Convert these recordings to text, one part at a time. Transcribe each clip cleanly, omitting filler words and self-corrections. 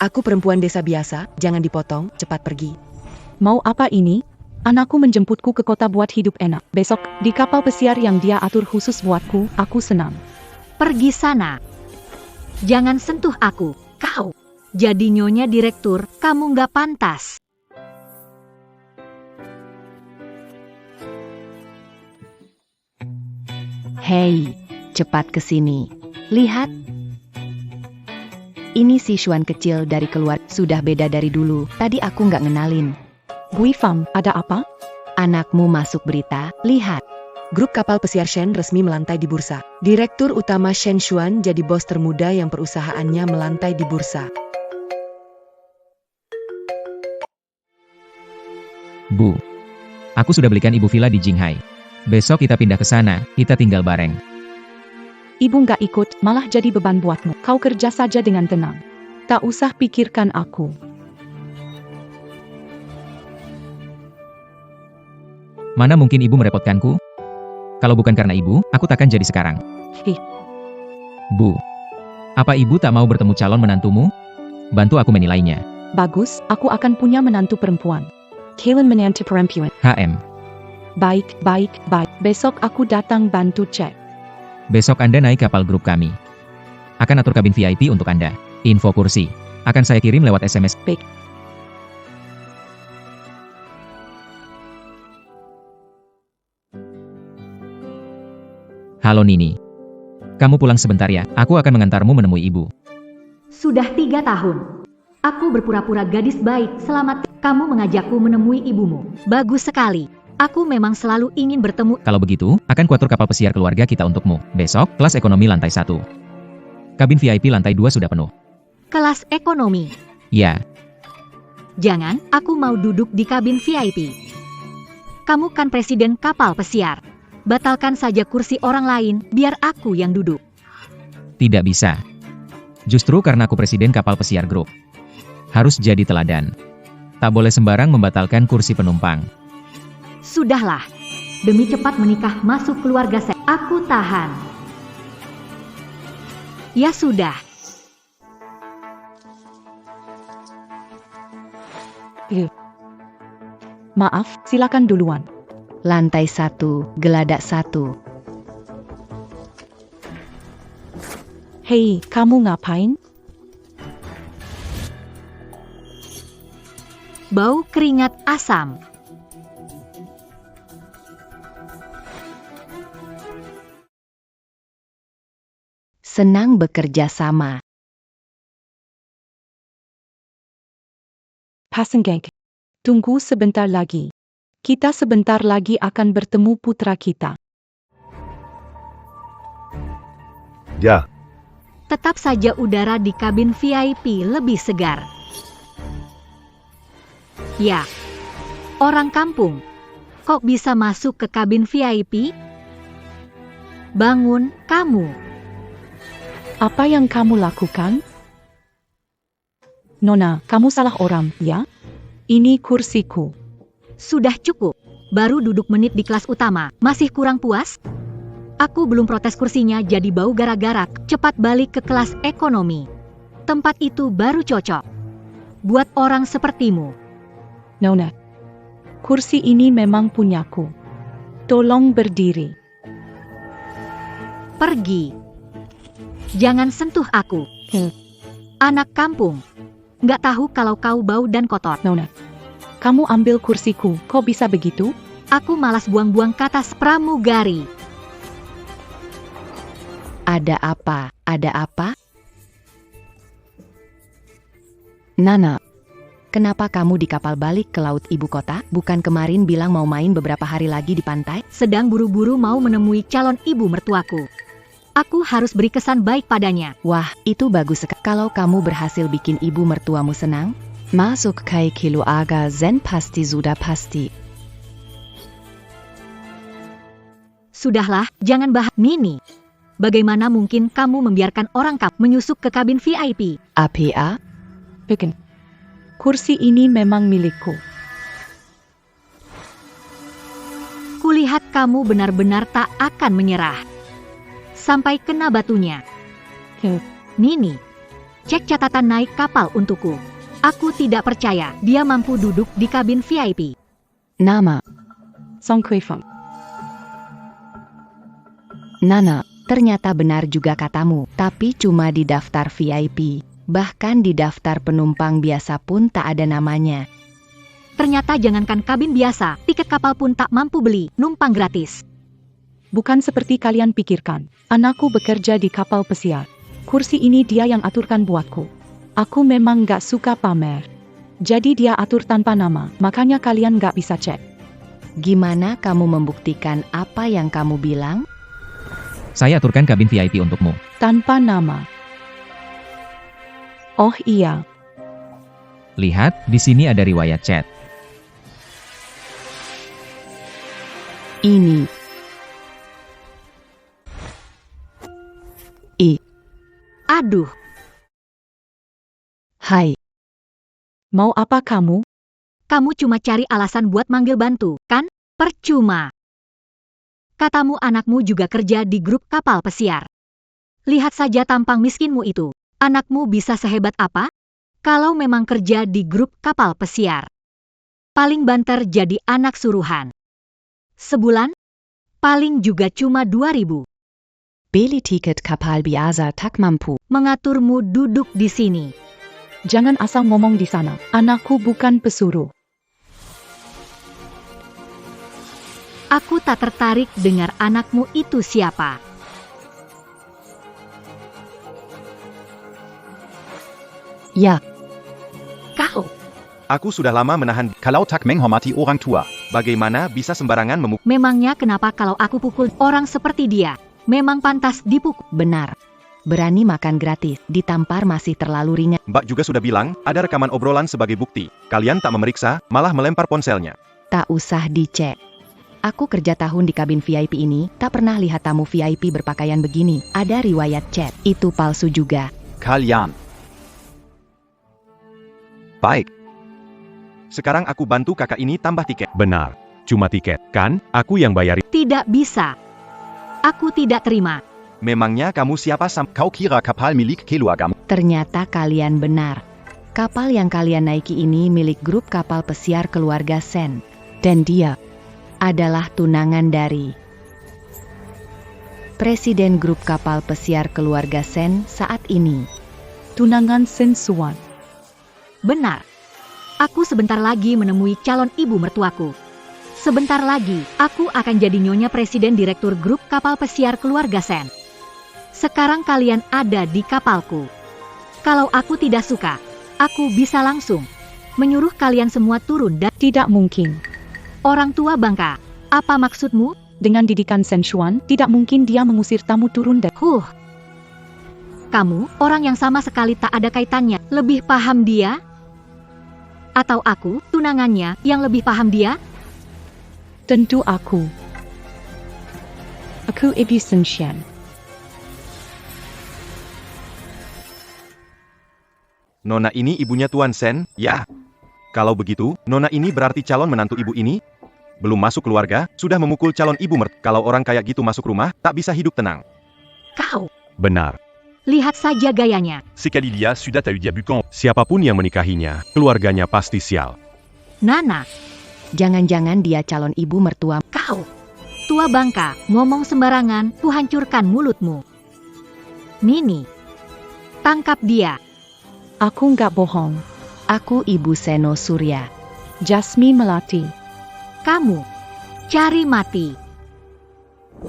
Aku perempuan desa biasa, jangan dipotong, cepat pergi. Mau apa ini? Anakku menjemputku ke kota buat hidup enak. Besok, di kapal pesiar yang dia atur khusus buatku, aku senang. Pergi sana. Jangan sentuh aku, kau. Jadi nyonya direktur, kamu nggak pantas. Hei, cepat ke sini. Lihat. Ini si Xuan kecil dari keluar, sudah beda dari dulu. Tadi aku nggak ngenalin. Gui Fam, ada apa? Anakmu masuk berita, lihat. Grup kapal pesiar Shen resmi melantai di bursa. Direktur utama Shen Xuan jadi bos termuda yang perusahaannya melantai di bursa. Bu, aku sudah belikan ibu villa di Jinghai. Besok kita pindah ke sana, kita tinggal bareng. Ibu nggak ikut, malah jadi beban buatmu. Kau kerja saja dengan tenang. Tak usah pikirkan aku. Mana mungkin ibu merepotkanku? Kalau bukan karena ibu, aku takkan jadi sekarang. Ih, Bu, apa ibu tak mau bertemu calon menantumu? Bantu aku menilainya. bagus, aku akan punya menantu perempuan. Kalian menantu perempuan. HM, Baik. Besok aku datang bantu cek. besok Anda naik kapal grup kami. Akan atur kabin VIP untuk Anda. Info kursi akan saya kirim lewat SMS. Baik. Halo Nini. Kamu pulang sebentar ya, aku akan mengantarmu menemui ibu. Sudah 3 tahun. Aku berpura-pura gadis baik, selamat. Kamu mengajakku menemui ibumu. Bagus sekali. Aku memang selalu ingin bertemu. Kalau begitu, akan kuatur kapal pesiar keluarga kita untukmu. Besok, kelas ekonomi lantai 1. Kabin VIP lantai 2 sudah penuh. Kelas ekonomi. Ya, Jangan, aku mau duduk di kabin VIP. Kamu kan presiden kapal pesiar. Batalkan saja kursi orang lain, biar aku yang duduk. tidak bisa. Justru karena aku presiden kapal pesiar grup. Harus jadi teladan. Tak boleh sembarang membatalkan kursi penumpang. Sudahlah. Demi cepat menikah masuk keluarga saya, aku tahan. Ya sudah. Maaf, silakan duluan. Lantai 1, geladak 1. Hei, kamu ngapain? Bau keringat asam. Senang bekerja sama. Pasengeng. Tunggu sebentar lagi. Kita sebentar lagi akan bertemu putra kita. Ya, Tetap saja udara di kabin VIP lebih segar. Ya, orang kampung. Kok bisa masuk ke kabin VIP? Bangun, kamu. Apa yang kamu lakukan? Nona, kamu salah orang, ya? Ini kursiku. Sudah cukup. Baru duduk menit di kelas utama. Masih kurang puas? Aku belum protes kursinya jadi bau gara-gara. Cepat balik ke kelas ekonomi. Tempat itu baru cocok buat orang sepertimu. Nona, kursi ini memang punyaku. Tolong berdiri. Pergi. Jangan sentuh aku. Anak kampung. Nggak tahu kalau kau bau dan kotor. Nona, kamu ambil kursiku. Kok bisa begitu? Aku malas buang-buang kata pramugari. Ada apa? Ada apa? Nana, kenapa kamu di kapal balik ke laut ibu kota? Bukan kemarin bilang mau main beberapa hari lagi di pantai? Sedang buru-buru mau menemui calon ibu mertuaku. Aku harus beri kesan baik padanya. Wah, itu bagus sekali. Kalau kamu berhasil bikin ibu mertuamu senang, masuk kai kilo aga zen pasti sudah pasti. Sudahlah, jangan bahas Nini. Bagaimana mungkin kamu membiarkan orang menyusup ke kabin VIP? APA? Bikin. Kursi ini memang milikku. Kulihat kamu benar-benar tak akan menyerah. Sampai kena batunya. Nini, Cek catatan naik kapal untukku. Aku tidak percaya dia mampu duduk di kabin VIP. Nama, Song Kui Feng. Nana, ternyata benar juga katamu, tapi cuma di daftar VIP. Bahkan di daftar penumpang biasa pun tak ada namanya. Ternyata jangankan kabin biasa, tiket kapal pun tak mampu beli, numpang gratis. Bukan seperti kalian pikirkan. Anakku bekerja di kapal pesiar. Kursi ini dia yang aturkan buatku. Aku memang gak suka pamer. Jadi dia atur tanpa nama, makanya kalian gak bisa cek. Gimana kamu membuktikan apa yang kamu bilang? Saya aturkan kabin VIP untukmu. Tanpa nama. Oh iya, Lihat, di sini ada riwayat chat. Ini. Aduh, Hai, mau apa kamu? kamu cuma cari alasan buat manggil bantu, kan? Percuma. Katamu anakmu juga kerja di grup kapal pesiar. Lihat saja tampang miskinmu itu. Anakmu bisa sehebat apa? Kalau memang kerja di grup kapal pesiar. Paling banter jadi anak suruhan. Sebulan? Paling juga cuma 2.000. beli tiket kapal biasa tak mampu. Mengaturmu duduk di sini. Jangan asal ngomong di sana. Anakku bukan pesuruh. Aku tak tertarik dengar anakmu itu siapa. Ya, Kau. Aku sudah lama menahan. Kalau tak menghormati orang tua, bagaimana bisa sembarangan memukul? Memangnya kenapa kalau aku pukul orang seperti dia? Memang pantas dipukul. benar. Berani makan gratis, ditampar masih terlalu ringan. Mbak juga sudah bilang, ada rekaman obrolan sebagai bukti. Kalian tak memeriksa, malah melempar ponselnya. Tak usah dicek. Aku kerja tahun di kabin VIP ini, tak pernah lihat tamu VIP berpakaian begini. Ada riwayat chat, itu palsu juga. Kalian. Baik. Sekarang aku bantu kakak ini tambah tiket. Benar. Cuma tiket, kan? Aku yang bayarin. Tidak bisa. Aku tidak terima. Memangnya kamu siapa kau kira kapal milik keluargamu? Ternyata kalian benar. Kapal yang kalian naiki ini milik grup kapal pesiar keluarga Sen. Dan dia adalah tunangan dari Presiden grup kapal pesiar keluarga Sen saat ini. Tunangan sensual. Benar. Aku sebentar lagi menemui calon ibu mertuaku. Sebentar lagi, aku akan jadi nyonya presiden direktur grup kapal pesiar keluarga Sen. Sekarang kalian ada di kapalku. Kalau aku tidak suka, aku bisa langsung menyuruh kalian semua turun dan Tidak mungkin. orang tua bangka. Apa maksudmu? Dengan didikan sensual, tidak mungkin dia mengusir tamu turun dan... Kamu, orang yang sama sekali tak ada kaitannya, lebih paham dia? Atau aku, tunangannya, yang lebih paham dia? Tentu aku. Aku ibu Senshian. Nona ini ibunya Tuan Sen, ya? Kalau begitu, Nona ini berarti calon menantu ibu ini? Belum masuk keluarga, sudah memukul calon ibu mertua. Kalau orang kayak gitu masuk rumah, tak bisa hidup tenang. Kau, Benar. lihat saja gayanya. Sekali dia sudah tahu dia bukan. Siapapun yang menikahinya, keluarganya pasti sial. Nana, Jangan-jangan dia calon ibu mertua. kau. Tua bangka, ngomong sembarangan, kuhancurkan mulutmu. Nini, tangkap dia. Aku nggak bohong. Aku ibu Seno Surya. Jasmi Melati. Kamu, cari mati.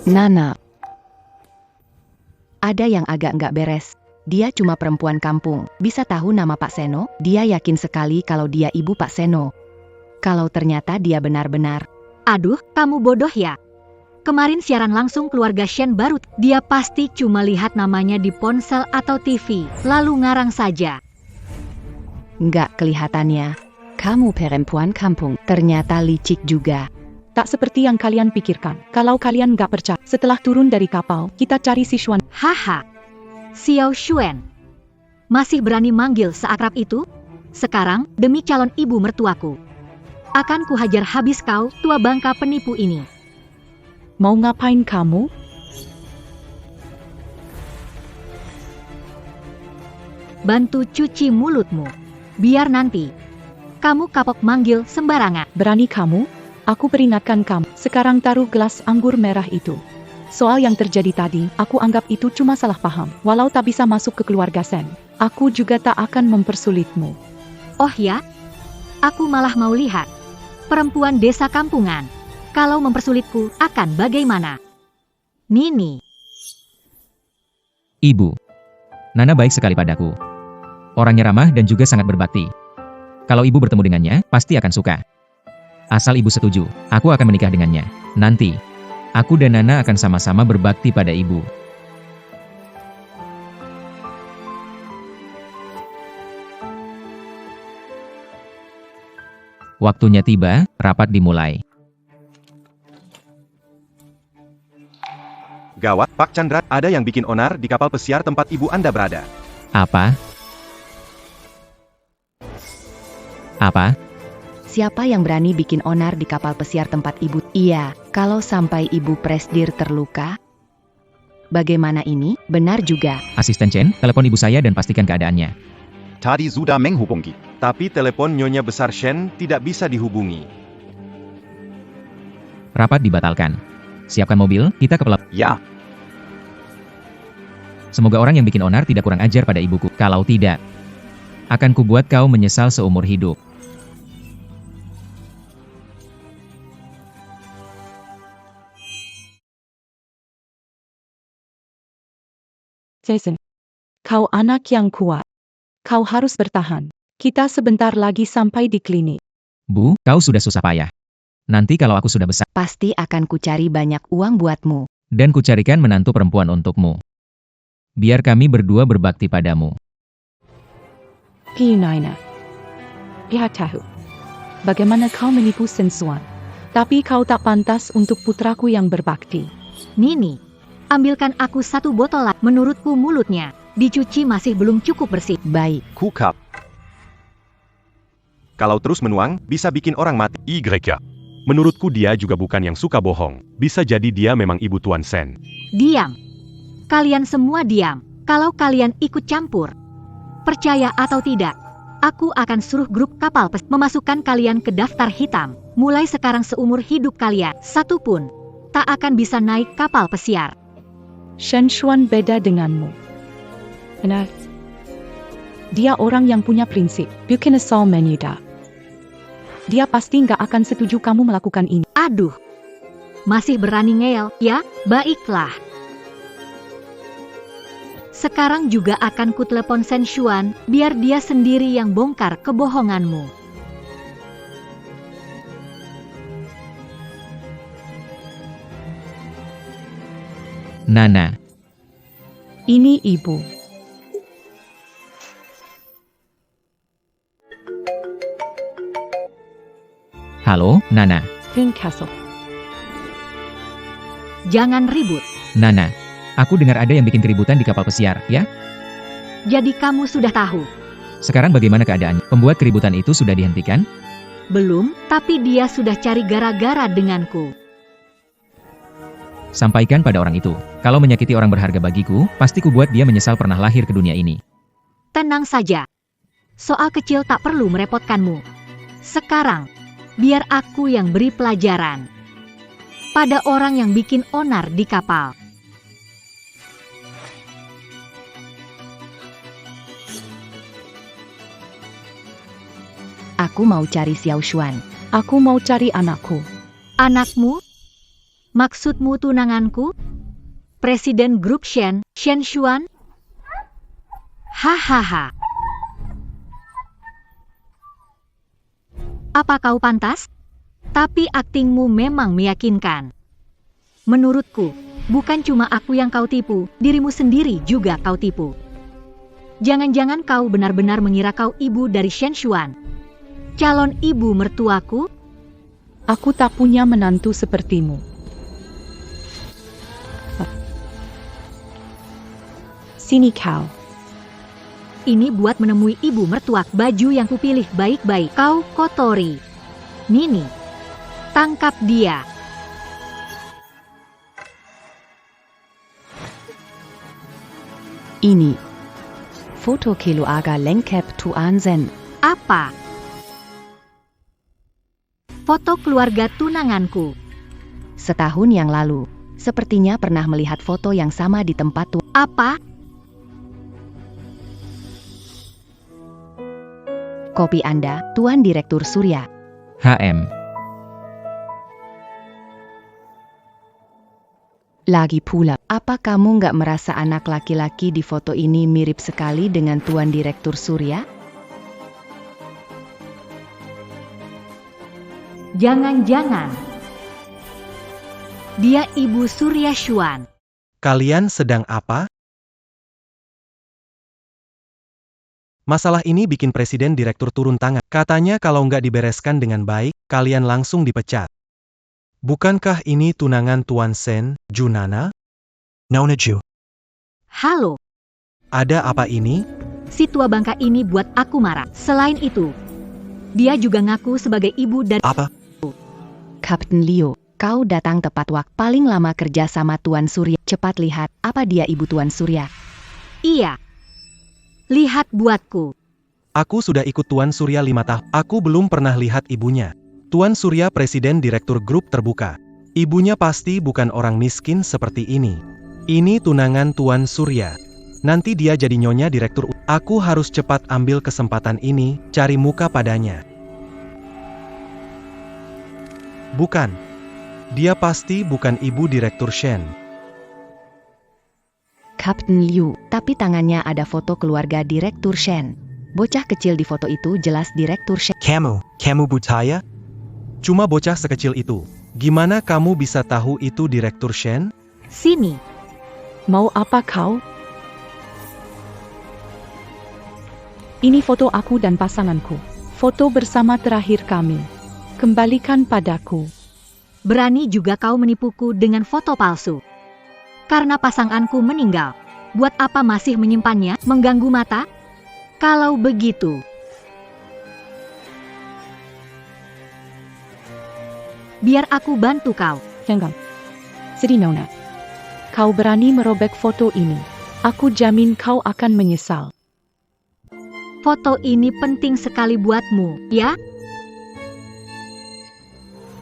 Nana. Ada yang agak nggak beres. Dia cuma perempuan kampung. Bisa tahu nama Pak Seno? Dia yakin sekali kalau dia ibu Pak Seno. Kalau ternyata dia benar-benar. Aduh, kamu bodoh ya. Kemarin siaran langsung keluarga Shen baru. Dia pasti cuma lihat namanya di ponsel atau TV, lalu ngarang saja. Nggak kelihatannya. Kamu perempuan kampung. Ternyata licik juga. Tak seperti yang kalian pikirkan. Kalau kalian nggak percaya, setelah turun dari kapal, kita cari si Xuan. Haha. Xiao Xuan. Masih berani manggil seakrab itu? Sekarang, demi calon ibu mertuaku. Akan kuhajar habis kau, tua bangka penipu ini. Mau ngapain kamu? bantu cuci mulutmu. Biar nanti kamu kapok manggil sembarangan. Berani kamu? Aku peringatkan kamu. Sekarang taruh gelas anggur merah itu. Soal yang terjadi tadi, aku anggap itu cuma salah paham. Walau tak bisa masuk ke keluarga Sen, aku juga tak akan mempersulitmu. Oh ya? Aku malah mau lihat. Perempuan desa kampungan. Kalau mempersulitku, akan bagaimana? Nini. Ibu. Nana baik sekali padaku. Orangnya ramah dan juga sangat berbakti. Kalau ibu bertemu dengannya, pasti akan suka. Asal ibu setuju, aku akan menikah dengannya. Nanti, aku dan Nana akan sama-sama berbakti pada ibu. Waktunya tiba, rapat dimulai. Gawat, Pak Chandra, ada yang bikin onar di kapal pesiar tempat ibu Anda berada. Apa? Apa? Siapa yang berani bikin onar di kapal pesiar tempat ibu? Iya, kalau sampai ibu Presdir terluka. Bagaimana ini? Benar juga. Asisten Chen, telepon ibu saya dan pastikan keadaannya. Tadi sudah menghubungi. Tapi telepon Nyonya Besar Shen tidak bisa dihubungi. Rapat dibatalkan. Siapkan mobil, kita ke pelabuhan. Ya. Semoga orang yang bikin onar tidak kurang ajar pada ibuku. Kalau tidak, akan kubuat kau menyesal seumur hidup. Jason, kau anak yang kuat. Kau harus bertahan. Kita sebentar lagi sampai di klinik. Bu, kau sudah susah payah. Nanti kalau aku sudah besar, Pasti akan kucari banyak uang buatmu. dan kucarikan menantu perempuan untukmu. Biar kami berdua berbakti padamu. Naina. Lihat tahu. Bagaimana kau menipu Sensuan. Tapi kau tak pantas untuk putraku yang berbakti. Nini, ambilkan aku satu botol lagi. Menurutku mulutnya dicuci masih belum cukup bersih. Baik. Kukap. Kalau terus menuang, bisa bikin orang mati. Ya. Menurutku dia juga bukan yang suka bohong. Bisa jadi dia memang ibu Tuan Sen. Diam. Kalian semua diam. Kalau kalian ikut campur, percaya atau tidak, aku akan suruh grup kapal memasukkan kalian ke daftar hitam. Mulai sekarang seumur hidup kalian, satu pun tak akan bisa naik kapal pesiar. Shen Xuan beda denganmu. Benar. Dia orang yang punya prinsip. Bukan asal menyida. Dia pasti nggak akan setuju kamu melakukan ini. Aduh, masih berani ngeyel, ya? Baiklah. Sekarang juga akan kutelepon Shen Xuan, biar dia sendiri yang bongkar kebohonganmu. Nana. Ini ibu. Halo, Nana. Ring Castle. Jangan ribut. Nana. Aku dengar ada yang bikin keributan di kapal pesiar, ya? Jadi kamu sudah tahu? Sekarang bagaimana keadaannya? Pembuat keributan itu sudah dihentikan? Belum, tapi dia sudah cari gara-gara denganku. Sampaikan pada orang itu, kalau menyakiti orang berharga bagiku, pasti kubuat dia menyesal pernah lahir ke dunia ini. Tenang saja. Soal kecil tak perlu merepotkanmu. Sekarang, biar aku yang beri pelajaran pada orang yang bikin onar di kapal. Aku mau cari Xiao Xuan. Aku mau cari anakku. Anakmu? Maksudmu tunanganku? Presiden grup Shen Xuan? Hahaha. Apa kau pantas? Tapi aktingmu memang meyakinkan. Menurutku, bukan cuma aku yang kau tipu, dirimu sendiri juga kau tipu. Jangan-jangan kau benar-benar mengira kau ibu dari Shen Xuan. Calon ibu mertuaku? Aku tak punya menantu sepertimu. Sini kau. Ini buat menemui ibu mertua. Baju yang kupilih baik-baik kau kotori. Nini, tangkap dia. Ini. Foto keluarga lengkap Tuan Sen. Apa? Foto keluarga tunanganku. Setahun yang lalu, sepertinya pernah melihat foto yang sama di tempat Apa? kopi Anda, Tuan Direktur Surya. HM. Lagi pula, apa kamu nggak merasa anak laki-laki di foto ini mirip sekali dengan Tuan Direktur Surya? Jangan-jangan dia Ibu Surya Chuan. Kalian sedang apa? Masalah ini bikin presiden direktur turun tangan. Katanya kalau nggak dibereskan dengan baik, kalian langsung dipecat. Bukankah ini tunangan Tuan Sen, Junana? Nona Ju. Halo, Ada apa ini? si tua bangka ini buat aku marah. Selain itu, dia juga ngaku sebagai ibu dari Apa? Kapten Leo, kau datang tepat waktu. Paling lama kerja sama Tuan Surya. Cepat lihat, apa dia ibu Tuan Surya? Iya. Lihat buatku. Aku sudah ikut Tuan Surya 5 tahun. Aku belum pernah lihat ibunya. Tuan Surya presiden direktur grup terbuka. Ibunya pasti bukan orang miskin seperti ini. Ini tunangan Tuan Surya. Nanti dia jadi nyonya direktur. Aku harus cepat ambil kesempatan ini, cari muka padanya. Bukan. Dia pasti bukan ibu direktur Shen. Kapten Liu, tapi tangannya ada foto keluarga Direktur Shen. Bocah kecil di foto itu jelas Direktur Shen. Kamu butaya? Cuma bocah sekecil itu. Gimana kamu bisa tahu itu Direktur Shen? Sini. Mau apa kau? Ini foto aku dan pasanganku. Foto bersama terakhir kami. Kembalikan padaku. Berani juga kau menipuku dengan foto palsu. Karena pasanganku meninggal. Buat apa masih menyimpannya, mengganggu mata? Kalau begitu, biar aku bantu kau. Jangan. Sedih Nona. Kau berani merobek foto ini. Aku jamin kau akan menyesal. Foto ini penting sekali buatmu, ya?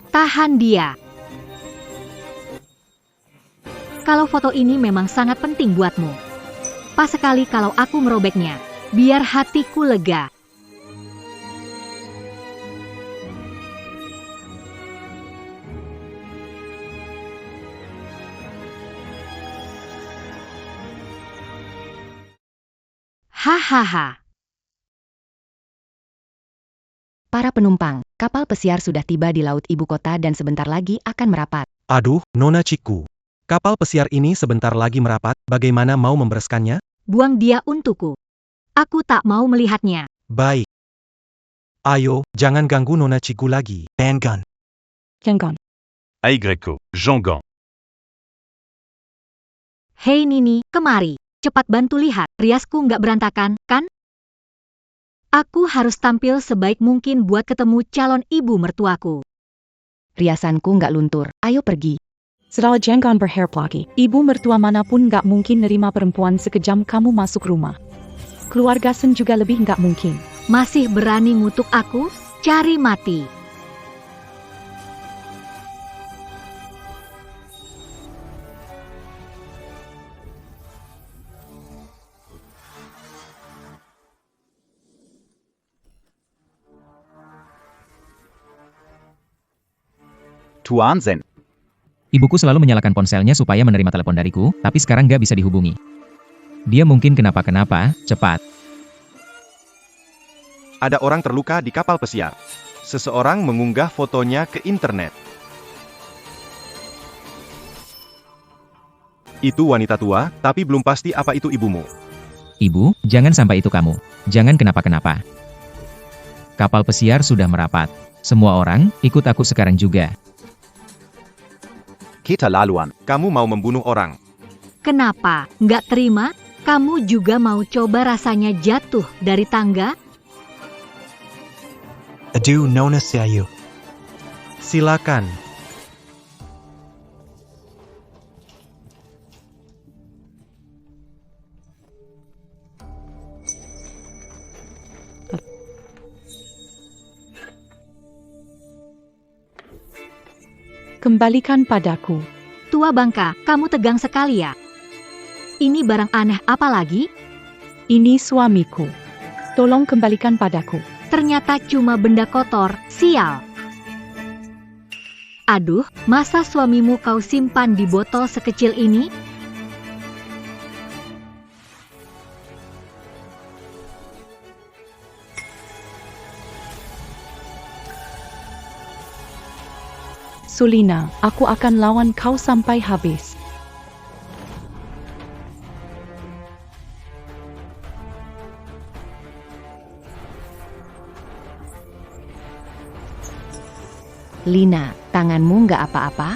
Tahan dia. Kalau foto ini memang sangat penting buatmu. Pas sekali kalau aku merobeknya, biar hatiku lega. Hahaha. Para penumpang, kapal pesiar sudah tiba di laut ibu kota dan sebentar lagi akan merapat. Aduh, Nona Ciku. Kapal pesiar ini sebentar lagi merapat, bagaimana mau membereskannya? Buang dia untukku. Aku tak mau melihatnya. Baik. Ayo, jangan ganggu Nona Ciku lagi. Pengan. Jangan. Aigreko, Jean-Gan. Hei Nini, kemari. Cepat bantu lihat. Riasku nggak berantakan, kan? Aku harus tampil sebaik mungkin buat ketemu calon ibu mertuaku. Riasanku nggak luntur, ayo pergi. Saudara jangan berharap lagi. Ibu mertua manapun nggak mungkin nerima perempuan sekejam kamu masuk rumah. Keluarga Sen juga lebih nggak mungkin. Masih berani ngutuk aku? Cari mati. Tuan Sen. Ibuku selalu menyalakan ponselnya supaya menerima telepon dariku, tapi sekarang nggak bisa dihubungi. Dia mungkin kenapa-kenapa, cepat. Ada orang terluka di kapal pesiar. Seseorang mengunggah fotonya ke internet. Itu wanita tua, tapi belum pasti apa itu ibumu. Ibu, jangan sampai itu kamu. Jangan kenapa-kenapa. Kapal pesiar sudah merapat. Semua orang, ikut aku sekarang juga. Kita laluan. Kamu mau membunuh orang. Kenapa? Nggak terima? Kamu juga mau coba rasanya jatuh dari tangga? Aduh, Nona Sayu. Silakan. Kembalikan padaku. Tua bangka, kamu tegang sekali ya. Ini barang aneh apa lagi? Ini suamiku. Tolong kembalikan padaku. Ternyata cuma benda kotor, sial. Aduh, masa suamimu kau simpan di botol sekecil ini? Sulina, aku akan lawan kau sampai habis. Lina, tanganmu nggak apa-apa?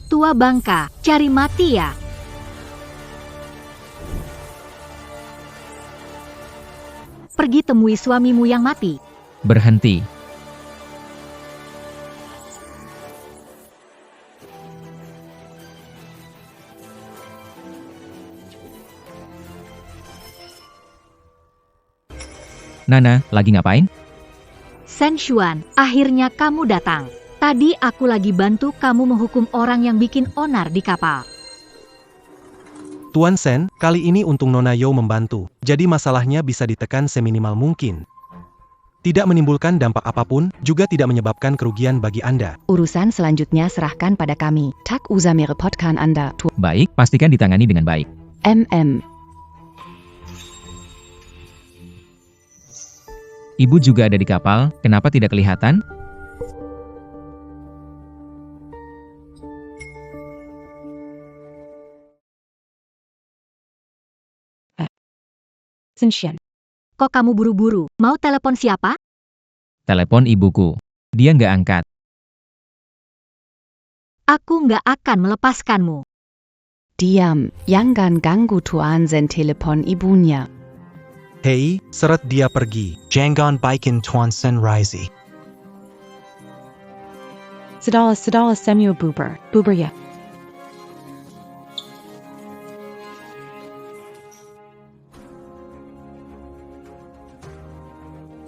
Tua bangka, cari mati ya. Pergi temui suamimu yang mati. Berhenti. Nana, lagi ngapain? Shen Xuan, akhirnya kamu datang. Tadi aku lagi bantu kamu menghukum orang yang bikin onar di kapal. Tuan Shen, kali ini untung Nona Yao membantu, jadi masalahnya bisa ditekan seminimal mungkin. Tidak menimbulkan dampak apapun, juga tidak menyebabkan kerugian bagi Anda. Urusan selanjutnya serahkan pada kami. Tak usah merepotkan Anda. Baik, pastikan ditangani dengan baik. Ibu juga ada di kapal, kenapa tidak kelihatan? Shen Xuan. Kok kamu buru-buru? Mau telepon siapa? Telepon ibuku. Dia nggak angkat. Aku nggak akan melepaskanmu. Diam, jangan ganggu Tuan Shen telepon ibunya. Hei, seret dia pergi. Jangan bikin Tuan Shen risih. Sedala Samuel bubar ya.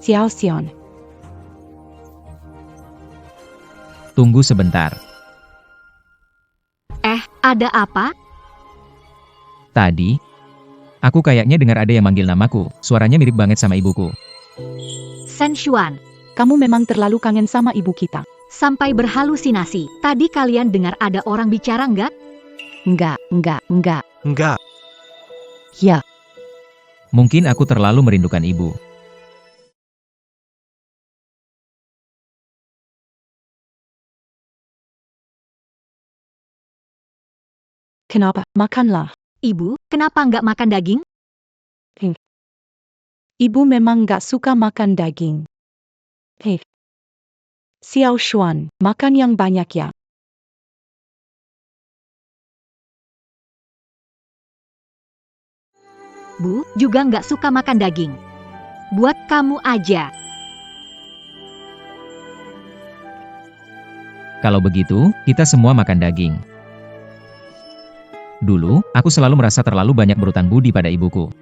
Xiao Xian. Tunggu sebentar. Ada apa? Tadi, aku kayaknya dengar ada yang manggil namaku. Suaranya mirip banget sama ibuku. Shen Xuan, Kamu memang terlalu kangen sama ibu kita. sampai berhalusinasi. Tadi kalian dengar ada orang bicara nggak? Enggak. Enggak, Ya, Mungkin aku terlalu merindukan ibu. Kenapa? Makanlah. Ibu, kenapa nggak makan daging? Ibu memang nggak suka makan daging. Xiao Xuan, makan yang banyak ya. Bu, juga nggak suka makan daging. Buat kamu aja. Kalau begitu, kita semua makan daging. Dulu, aku selalu merasa terlalu banyak berutang budi pada ibuku.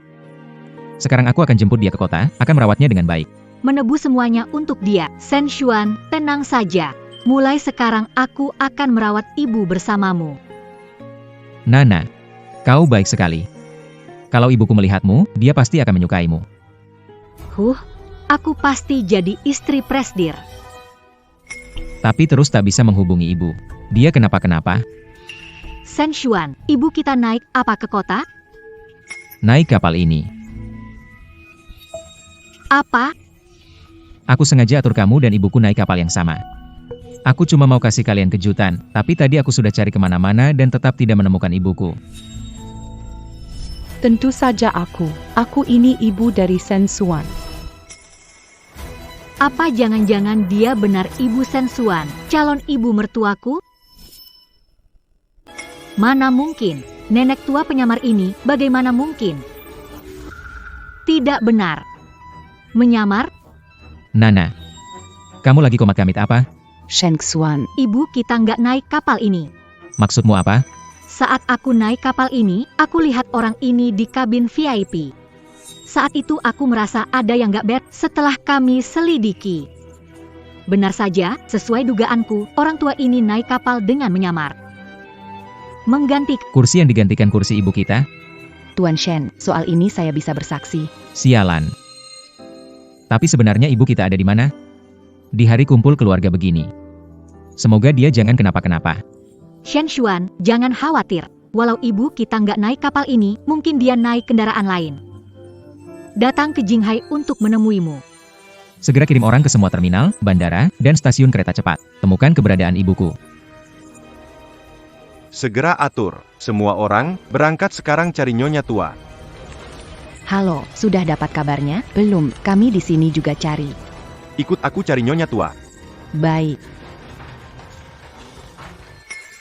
Sekarang aku akan jemput dia ke kota, akan merawatnya dengan baik. Menebus semuanya untuk dia. Shen Xuan, tenang saja. Mulai sekarang aku akan merawat ibu bersamamu. Nana, kau baik sekali. Kalau ibuku melihatmu, dia pasti akan menyukaimu. Aku pasti jadi istri presdir. Tapi terus tak bisa menghubungi ibu. Dia kenapa-kenapa? Shen Xuan, ibu kita naik apa ke kota? Naik kapal ini. Apa? Aku sengaja atur kamu dan ibuku naik kapal yang sama. Aku cuma mau kasih kalian kejutan, tapi tadi aku sudah cari kemana-mana dan tetap tidak menemukan ibuku. Tentu saja aku. Aku ini ibu dari Shen Xuan. Apa jangan-jangan dia benar ibu Shen Xuan, calon ibu mertuaku? Mana mungkin, nenek tua penyamar ini bagaimana mungkin? Tidak benar. Menyamar? Nana, kamu lagi komat kamit apa? Shen Xuan. Ibu kita nggak naik kapal ini. Maksudmu apa? Saat aku naik kapal ini, aku lihat orang ini di kabin VIP. Saat itu aku merasa ada yang nggak beres setelah kami selidiki. Benar saja, sesuai dugaanku, orang tua ini naik kapal dengan menyamar. Mengganti Kursi yang digantikan kursi ibu kita? Tuan Shen, soal ini saya bisa bersaksi. Sialan. Tapi sebenarnya ibu kita ada di mana? Di hari kumpul keluarga begini. Semoga dia jangan kenapa-kenapa. Shen Xuan, jangan khawatir. Walau ibu kita nggak naik kapal ini, mungkin dia naik kendaraan lain. Datang ke Jinghai untuk menemuimu. Segera kirim orang ke semua terminal, bandara, dan stasiun kereta cepat. Temukan keberadaan ibuku. Segera atur. Semua orang, berangkat sekarang cari Nyonya Tua. Halo, sudah dapat kabarnya? Belum, kami di sini juga cari. Ikut aku cari Nyonya Tua. Baik.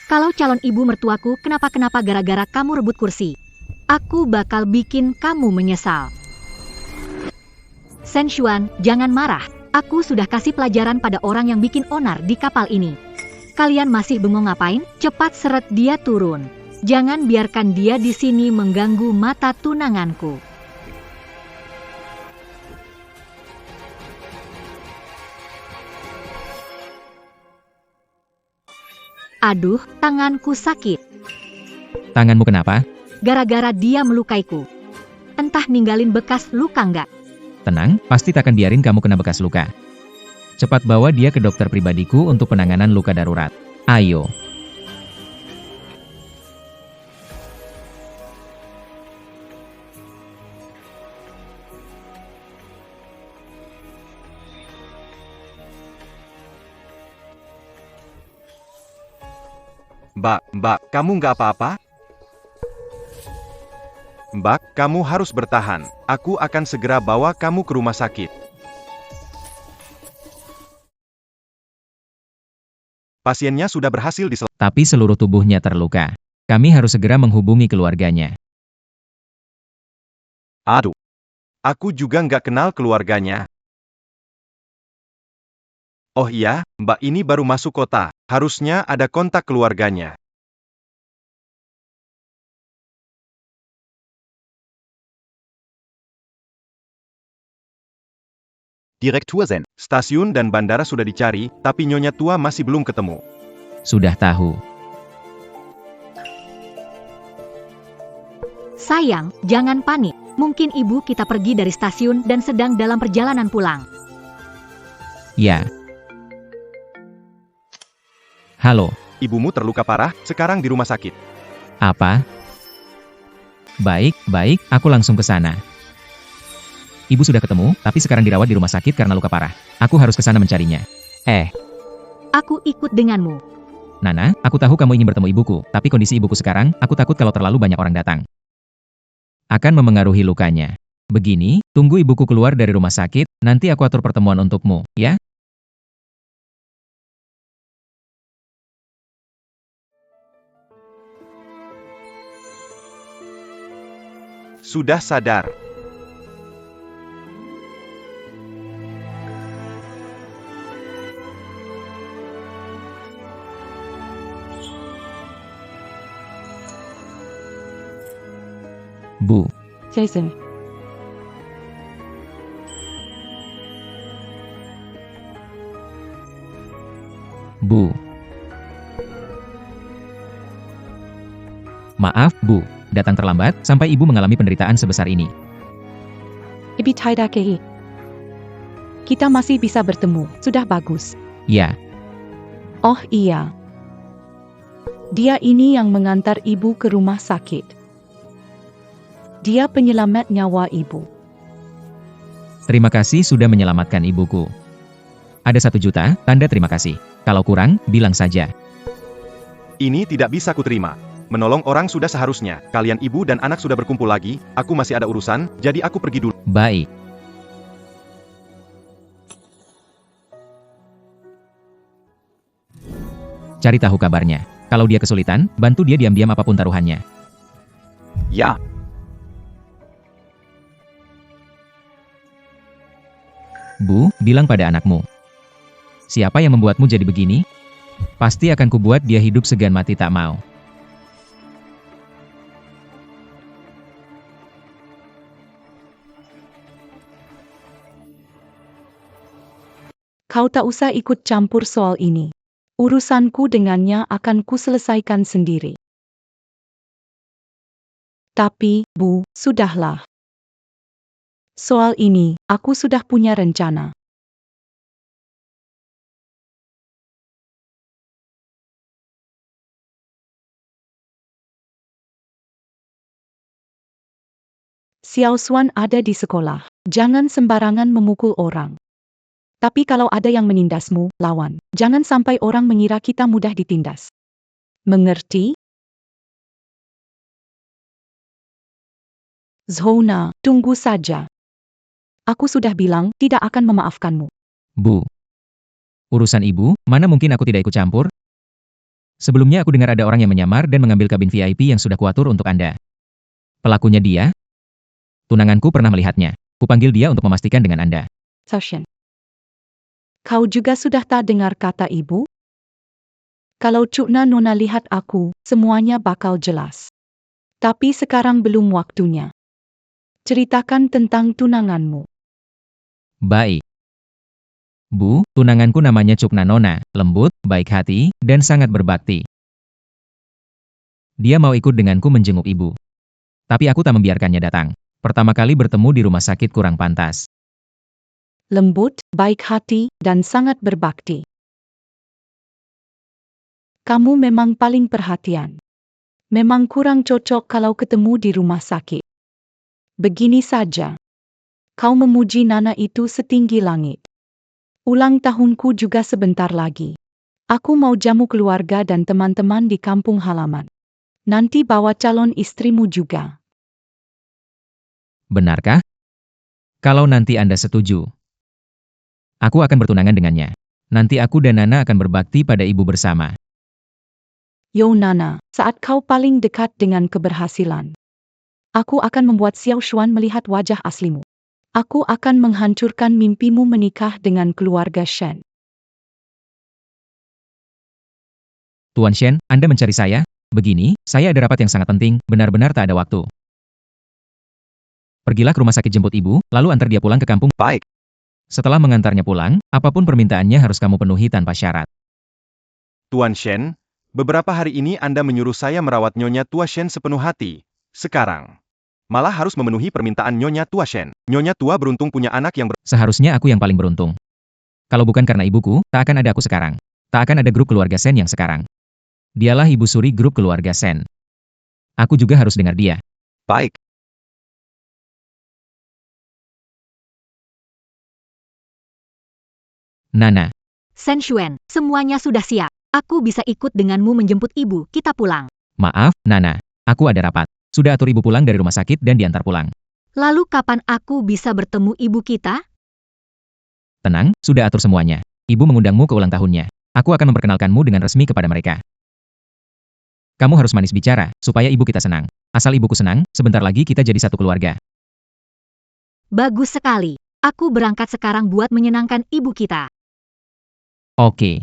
Kalau calon ibu mertuaku kenapa-kenapa gara-gara kamu rebut kursi, aku bakal bikin kamu menyesal. Shen Xuan, jangan marah. Aku sudah kasih pelajaran pada orang yang bikin onar di kapal ini. Kalian masih bengong ngapain? Cepat seret dia turun. Jangan biarkan dia di sini mengganggu mata tunanganku. Aduh, tanganku sakit. Tanganmu kenapa? Gara-gara dia melukaiku. Entah ninggalin bekas luka nggak? Tenang, pasti takkan biarin kamu kena bekas luka. Cepat bawa dia ke dokter pribadiku untuk penanganan luka darurat. Ayo. Mbak, kamu nggak apa-apa? Mbak, kamu harus bertahan. Aku akan segera bawa kamu ke rumah sakit. Pasiennya sudah berhasil diselamatkan. Tapi seluruh tubuhnya terluka. Kami harus segera menghubungi keluarganya. Aduh, aku juga nggak kenal keluarganya. Oh iya, Mbak ini baru masuk kota. Harusnya ada kontak keluarganya. Direktur Zen. Stasiun dan bandara sudah dicari, tapi Nyonya Tua masih belum ketemu. Sudah tahu. Sayang, jangan panik. Mungkin ibu kita pergi dari stasiun dan sedang dalam perjalanan pulang. Ya. Halo, Ibumu terluka parah, sekarang di rumah sakit. apa? Baik, aku langsung ke sana. Ibu sudah ketemu, tapi sekarang dirawat di rumah sakit karena luka parah. Aku harus ke sana mencarinya. Aku ikut denganmu. Nana, aku tahu kamu ingin bertemu ibuku, tapi kondisi ibuku sekarang, aku takut kalau terlalu banyak orang datang. Akan memengaruhi lukanya. Begini, tunggu ibuku keluar dari rumah sakit, nanti aku atur pertemuan untukmu, ya? Sudah sadar. Bu, Jason, Bu. Maaf, Bu. Datang terlambat, sampai ibu mengalami penderitaan sebesar ini. Ibi Taida Kehi. Kita masih bisa bertemu, sudah bagus. Ya, Oh iya. Dia ini yang mengantar ibu ke rumah sakit. Dia penyelamat nyawa ibu. terima kasih sudah menyelamatkan ibuku. Ada 1 juta, tanda terima kasih. Kalau kurang, bilang saja. Ini tidak bisa kuterima. Menolong orang sudah seharusnya. Kalian ibu dan anak sudah berkumpul lagi, aku masih ada urusan, jadi aku pergi dulu. Baik. Cari tahu kabarnya. Kalau dia kesulitan, bantu dia diam-diam apapun taruhannya. Ya. Bu, bilang pada anakmu. Siapa yang membuatmu jadi begini? Pasti akan kubuat dia hidup segan mati tak mau. Kau tak usah ikut campur soal ini. Urusanku dengannya akan kuselesaikan sendiri. Tapi, Bu, sudahlah. Soal ini, aku sudah punya rencana. Xiao Xuan ada di sekolah. Jangan sembarangan memukul orang. Tapi kalau ada yang menindasmu, lawan. Jangan sampai orang mengira kita mudah ditindas. Mengerti? Zhona, tunggu saja. Aku sudah bilang tidak akan memaafkanmu. Bu. Urusan ibu, mana mungkin aku tidak ikut campur? Sebelumnya aku dengar ada orang yang menyamar dan mengambil kabin VIP yang sudah kuatur untuk Anda. Pelakunya dia? Tunanganku pernah melihatnya. Kupanggil dia untuk memastikan dengan Anda. Sashen. Kau juga sudah tak dengar kata ibu? Kalau Cukna Nona lihat aku, semuanya bakal jelas. Tapi sekarang belum waktunya. Ceritakan tentang tunanganmu. Baik. Bu, tunanganku namanya Cukna Nona, lembut, baik hati, dan sangat berbakti. Dia mau ikut denganku menjenguk ibu. Tapi aku tak membiarkannya datang. Pertama kali bertemu di rumah sakit kurang pantas. Lembut, baik hati, dan sangat berbakti. Kamu memang paling perhatian. Memang kurang cocok kalau ketemu di rumah sakit. Begini saja. Kau memuji Nana itu setinggi langit. Ulang tahunku juga sebentar lagi. Aku mau jamu keluarga dan teman-teman di kampung halaman. Nanti bawa calon istrimu juga. Benarkah? Kalau nanti Anda setuju, aku akan bertunangan dengannya. Nanti aku dan Nana akan berbakti pada ibu bersama. Yo Nana, saat kau paling dekat dengan keberhasilan. Aku akan membuat Xiao Xuan melihat wajah aslimu. Aku akan menghancurkan mimpimu menikah dengan keluarga Shen. Tuan Shen, Anda mencari saya? Begini, saya ada rapat yang sangat penting, benar-benar tak ada waktu. Pergilah ke rumah sakit jemput ibu, lalu antar dia pulang ke kampung. Baik. Setelah mengantarnya pulang, apapun permintaannya harus kamu penuhi tanpa syarat. Tuan Shen, beberapa hari ini Anda menyuruh saya merawat Nyonya Tua Shen sepenuh hati. Sekarang, malah harus memenuhi permintaan Nyonya Tua Shen. Nyonya Tua beruntung punya anak yang Seharusnya aku yang paling beruntung. Kalau bukan karena ibuku, tak akan ada aku sekarang. Tak akan ada grup keluarga Sen yang sekarang. Dialah ibu suri grup keluarga Sen. Aku juga harus dengar dia. baik. Nana, Shen Xuan, semuanya sudah siap. Aku bisa ikut denganmu menjemput ibu, kita pulang. maaf, Nana. Aku ada rapat. Sudah atur ibu pulang dari rumah sakit dan diantar pulang. Lalu kapan aku bisa bertemu ibu kita? Tenang, sudah atur semuanya. Ibu mengundangmu ke ulang tahunnya. Aku akan memperkenalkanmu dengan resmi kepada mereka. Kamu harus manis bicara, supaya ibu kita senang. Asal ibuku senang, sebentar lagi kita jadi satu keluarga. Bagus sekali. Aku berangkat sekarang buat menyenangkan ibu kita. Oke.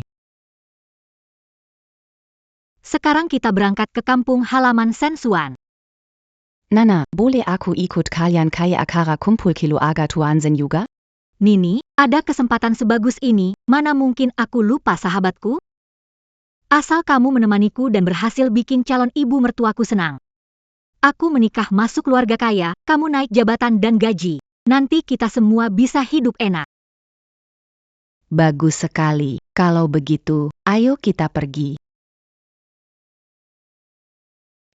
Sekarang kita berangkat ke kampung halaman Shen Xuan. Nana, boleh aku ikut kalian kaya akara kumpul kilo aga Tuanzin juga? Nini, ada kesempatan sebagus ini, mana mungkin aku lupa sahabatku? Asal kamu menemaniku dan berhasil bikin calon ibu mertuaku senang. Aku menikah masuk keluarga kaya, kamu naik jabatan dan gaji. Nanti kita semua bisa hidup enak. Bagus sekali. Kalau begitu, ayo kita pergi.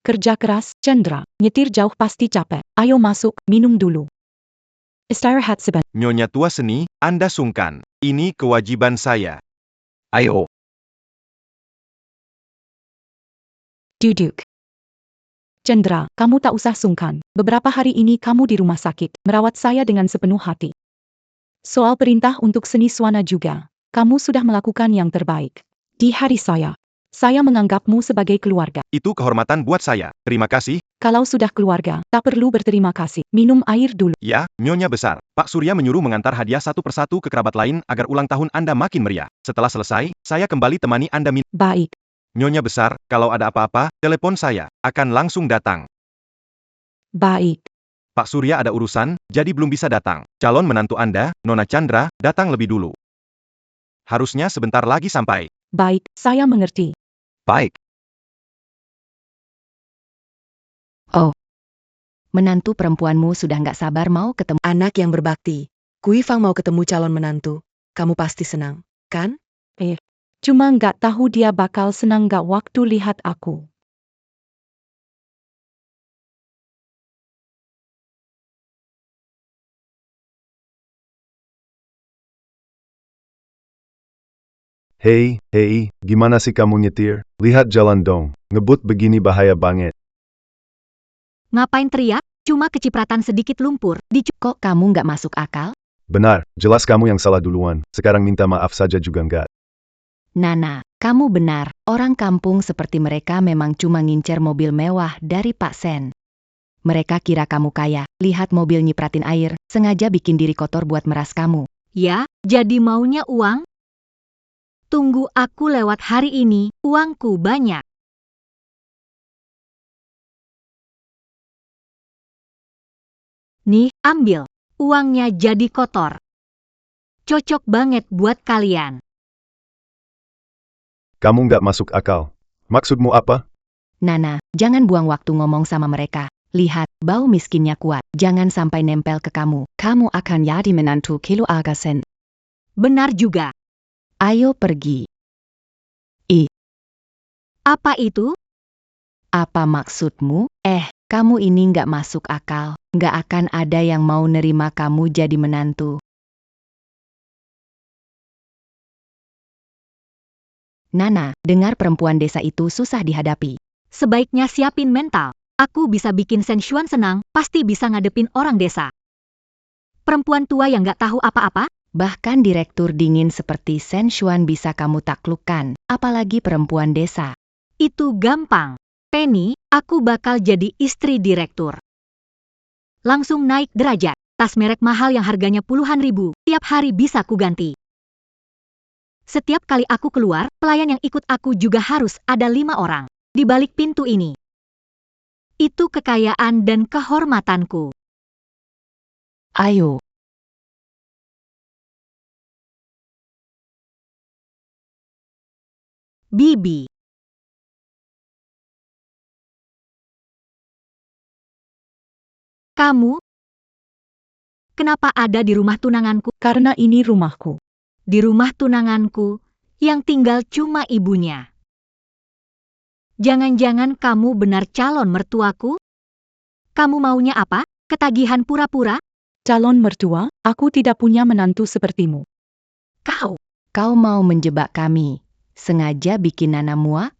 Kerja keras, Chandra. Nyetir jauh pasti capek. Ayo masuk, minum dulu. Istirahat sebentar. Nyonya Tua Seni, Anda sungkan. Ini kewajiban saya. Ayo. Duduk. Chandra, kamu tak usah sungkan. Beberapa hari ini kamu di rumah sakit, merawat saya dengan sepenuh hati. Soal perintah untuk seni Swana juga, kamu sudah melakukan yang terbaik. Di hari saya menganggapmu sebagai keluarga. Itu kehormatan buat saya. Terima kasih. Kalau sudah keluarga, tak perlu berterima kasih. Minum air dulu. Ya, Nyonya Besar. Pak Surya menyuruh mengantar hadiah satu persatu ke kerabat lain agar ulang tahun Anda makin meriah. Setelah selesai, saya kembali temani Anda minum. Baik. Nyonya Besar, kalau ada apa-apa, telepon saya. Akan langsung datang. Baik. Pak Surya ada urusan, jadi belum bisa datang. Calon menantu Anda, Nona Chandra, datang lebih dulu. Harusnya sebentar lagi sampai. Baik, saya mengerti. Baik. Menantu perempuanmu sudah nggak sabar mau ketemu. Anak yang berbakti. Kui Fang mau ketemu calon menantu. Kamu pasti senang, kan? Cuma nggak tahu dia bakal senang nggak waktu lihat aku. Hei, gimana sih kamu nyetir? Lihat jalan dong, ngebut begini bahaya banget. Ngapain teriak? Cuma kecipratan sedikit lumpur. Kok kamu nggak masuk akal? Benar, jelas kamu yang salah duluan, sekarang minta maaf saja juga enggak. Nana, kamu benar. Orang kampung seperti mereka memang cuma ngincer mobil mewah dari Pak Sen. Mereka kira kamu kaya, lihat mobil nyipratin air, sengaja bikin diri kotor buat meras kamu. Ya, jadi maunya uang? Tunggu aku lewat hari ini, uangku banyak. Nih, ambil. Uangnya jadi kotor. Cocok banget buat kalian. Kamu nggak masuk akal. Maksudmu apa? Nana, jangan buang waktu ngomong sama mereka. Lihat, bau miskinnya kuat. Jangan sampai nempel ke kamu. Kamu akan jadi menantu keluarga Sen. Benar juga. Ayo pergi. Apa itu? Apa maksudmu? Kamu ini nggak masuk akal. Nggak akan ada yang mau nerima kamu jadi menantu. Nana, dengar perempuan desa itu susah dihadapi. Sebaiknya siapin mental. Aku bisa bikin Shen Xuan senang, pasti bisa ngadepin orang desa. Perempuan tua yang nggak tahu apa-apa? Bahkan direktur dingin seperti Shen Xuan bisa kamu taklukkan, apalagi perempuan desa. Itu gampang. Penny, aku bakal jadi istri direktur. Langsung naik derajat. Tas merek mahal yang harganya puluhan ribu, tiap hari bisa kuganti. Setiap kali aku keluar, pelayan yang ikut aku juga harus ada 5 orang. Di balik pintu ini. Itu kekayaan dan kehormatanku. Ayo. Bibi. Kamu? Kenapa ada di rumah tunanganku? Karena ini rumahku. Di rumah tunanganku, yang tinggal cuma ibunya. Jangan-jangan kamu benar calon mertuaku? Kamu maunya apa? Ketagihan pura-pura? Calon mertua, aku tidak punya menantu sepertimu. Kau mau menjebak kami. Sengaja bikin Nana muak?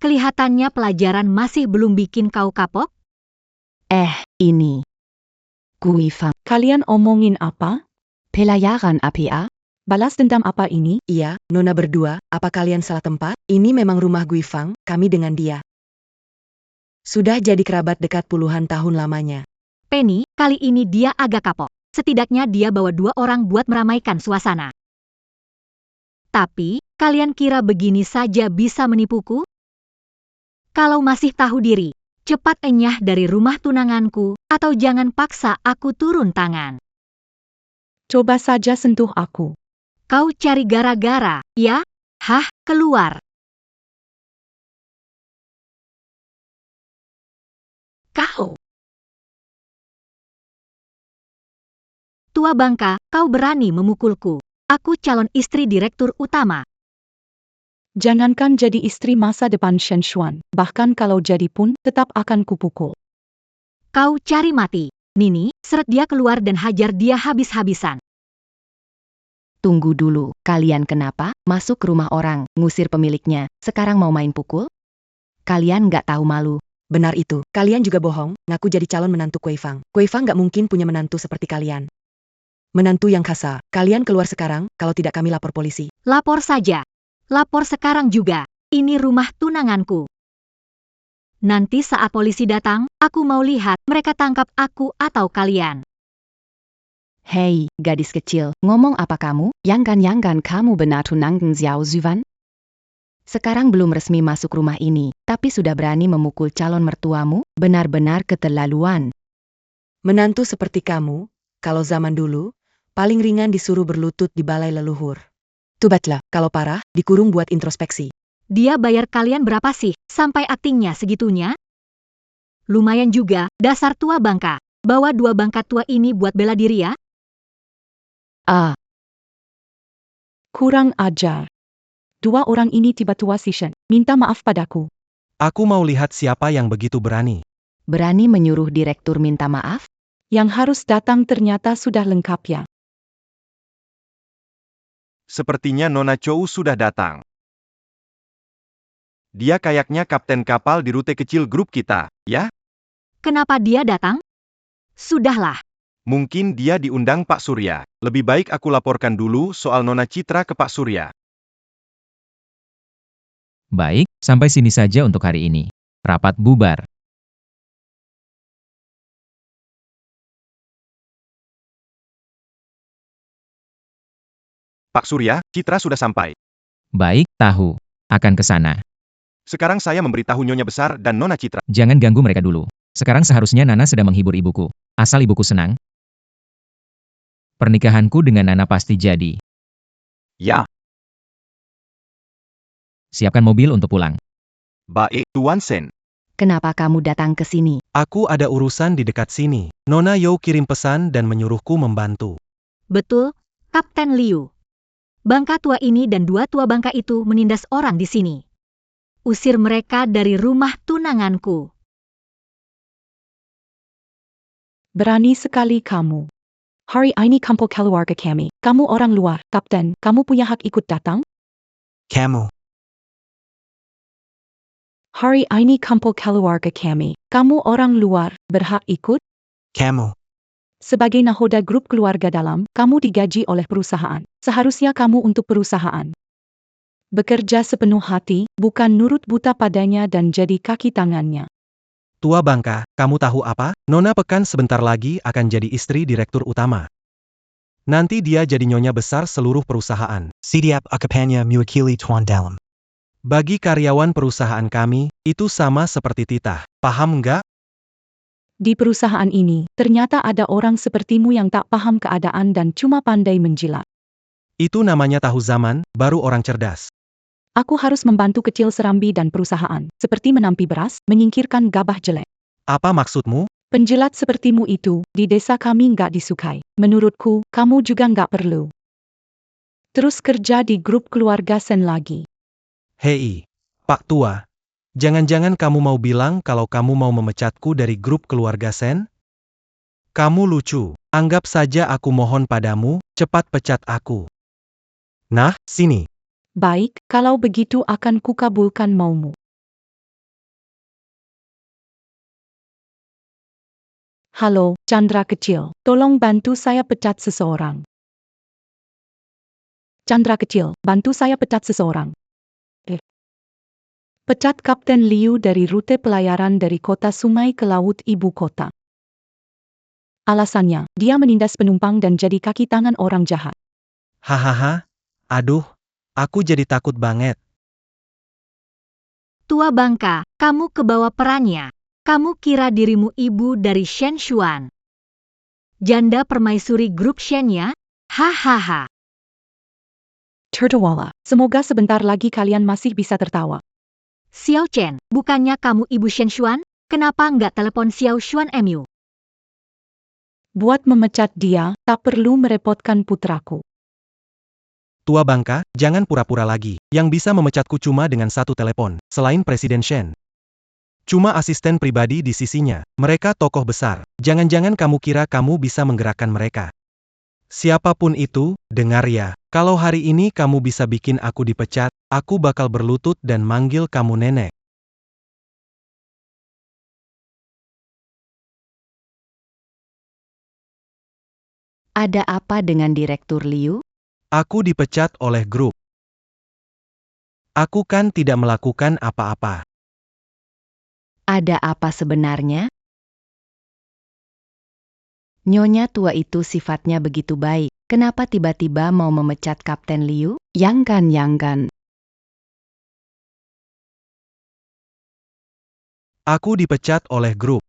Kelihatannya pelajaran masih belum bikin kau kapok? Ini. Kui Fang. Kalian omongin apa? Pelayaran APA? Balas dendam apa ini? Iya, Nona berdua, apa kalian salah tempat? Ini memang rumah Gui Fang, kami dengan dia. Sudah jadi kerabat dekat puluhan tahun lamanya. Penny, kali ini dia agak kapok. Setidaknya dia bawa 2 orang buat meramaikan suasana. Tapi, kalian kira begini saja bisa menipuku? Kalau masih tahu diri, cepat enyah dari rumah tunanganku, atau jangan paksa aku turun tangan. Coba saja sentuh aku. Kau cari gara-gara, ya? Hah, keluar. Kau. Tua bangka, kau berani memukulku. Aku calon istri direktur utama. Jangankan jadi istri masa depan Shen Xuan, bahkan kalau jadi pun, tetap akan kupukul. Kau cari mati. Nini, seret dia keluar dan hajar dia habis-habisan. Tunggu dulu, kalian kenapa? Masuk ke rumah orang, ngusir pemiliknya, sekarang mau main pukul? Kalian nggak tahu malu. Benar itu, kalian juga bohong, ngaku jadi calon menantu Kui Fang. Kui Fang nggak mungkin punya menantu seperti kalian. Menantu yang kasar, kalian keluar sekarang, kalau tidak kami lapor polisi. Lapor saja. Lapor sekarang juga. Ini rumah tunanganku. Nanti saat polisi datang, aku mau lihat mereka tangkap aku atau kalian. Hei, gadis kecil, ngomong apa kamu? Yang kan kamu benar tunangan Xiao Zuan? Sekarang belum resmi masuk rumah ini, tapi sudah berani memukul calon mertuamu? Benar-benar keterlaluan. Menantu seperti kamu, kalau zaman dulu, paling ringan disuruh berlutut di balai leluhur. Tobatlah, kalau parah, dikurung buat introspeksi. Dia bayar kalian berapa sih, sampai aktingnya segitunya? Lumayan juga, dasar tua bangka. Bawa 2 bangka tua ini buat bela diri ya? Ah. Kurang ajar. 2 orang ini tiba-tiba session. Minta maaf padaku. Aku mau lihat siapa yang begitu berani. Berani menyuruh direktur minta maaf? Yang harus datang ternyata sudah lengkap ya. Sepertinya Nona Chou sudah datang. Dia kayaknya kapten kapal di rute kecil grup kita, ya? Kenapa dia datang? Sudahlah. Mungkin dia diundang Pak Surya. Lebih baik aku laporkan dulu soal Nona Citra ke Pak Surya. Baik, sampai sini saja untuk hari ini. Rapat bubar. Pak Surya, Citra sudah sampai. Baik, tahu. Akan ke sana. Sekarang saya memberitahu Nyonya Besar dan Nona Citra. Jangan ganggu mereka dulu. Sekarang seharusnya Nana sedang menghibur ibuku. Asal ibuku senang. Pernikahanku dengan Nana pasti jadi. Ya. Siapkan mobil untuk pulang. Baik, Tuan Sen. Kenapa kamu datang ke sini? Aku ada urusan di dekat sini. Nona You kirim pesan dan menyuruhku membantu. Betul, Kapten Liu. Bangka tua ini dan 2 tua bangka itu menindas orang di sini. Usir mereka dari rumah tunanganku. Berani sekali kamu. Hari ini kamu keluarga kami. Kamu orang luar, Kapten. Kamu punya hak ikut datang? Kamu. Hari ini kamu keluarga kami. Kamu orang luar, berhak ikut? Kamu. Sebagai nahoda grup keluarga dalam, kamu digaji oleh perusahaan. Seharusnya kamu untuk perusahaan. Bekerja sepenuh hati, bukan nurut buta padanya dan jadi kaki tangannya. Tua bangka, kamu tahu apa? Nona Pekan sebentar lagi akan jadi istri direktur utama. Nanti dia jadi nyonya besar seluruh perusahaan. Sidiap akapanya mewakili Tuan Dalam. Bagi karyawan perusahaan kami, itu sama seperti titah. Paham nggak? Di perusahaan ini, ternyata ada orang sepertimu yang tak paham keadaan dan cuma pandai menjilat. Itu namanya tahu zaman, baru orang cerdas. Aku harus membantu kecil serambi dan perusahaan, seperti menampi beras, menyingkirkan gabah jelek. Apa maksudmu? Penjilat sepertimu itu, di desa kami nggak disukai. Menurutku, kamu juga nggak perlu. Terus kerja di grup keluarga Sen lagi. Hei, Pak Tua. Jangan-jangan kamu mau bilang kalau kamu mau memecatku dari grup keluarga Sen? Kamu lucu. Anggap saja aku mohon padamu, cepat pecat aku. Nah, sini. Baik, kalau begitu akan kukabulkan maumu. Halo, Chandra kecil. Tolong bantu saya pecat seseorang. Chandra kecil, bantu saya pecat seseorang. Pecat Kapten Liu dari rute pelayaran dari kota sungai ke laut ibu kota. Alasannya, dia menindas penumpang dan jadi kaki tangan orang jahat. Hahaha. Aduh, aku jadi takut banget. Tua bangka, kamu kebawa perannya. Kamu kira dirimu ibu dari Shen Xuan. Janda permaisuri grup Shen ya? Hahaha. Tertawala, semoga sebentar lagi kalian masih bisa tertawa. Xiao Chen, bukannya kamu ibu Shen Xuan? Kenapa nggak telepon Xiao Xuan MU? Buat memecat dia, tak perlu merepotkan putraku. Tua bangka, jangan pura-pura lagi. Yang bisa memecatku cuma dengan 1 telepon, selain Presiden Shen. Cuma asisten pribadi di sisinya. Mereka tokoh besar. Jangan-jangan kamu kira kamu bisa menggerakkan mereka. Siapapun itu, dengar ya. Kalau hari ini kamu bisa bikin aku dipecat, aku bakal berlutut dan manggil kamu nenek. Ada apa dengan Direktur Liu? Aku dipecat oleh grup. Aku kan tidak melakukan apa-apa. Ada apa sebenarnya? Nyonya tua itu sifatnya begitu baik. Kenapa tiba-tiba mau memecat Kapten Liu? Yangkan. Aku dipecat oleh grup.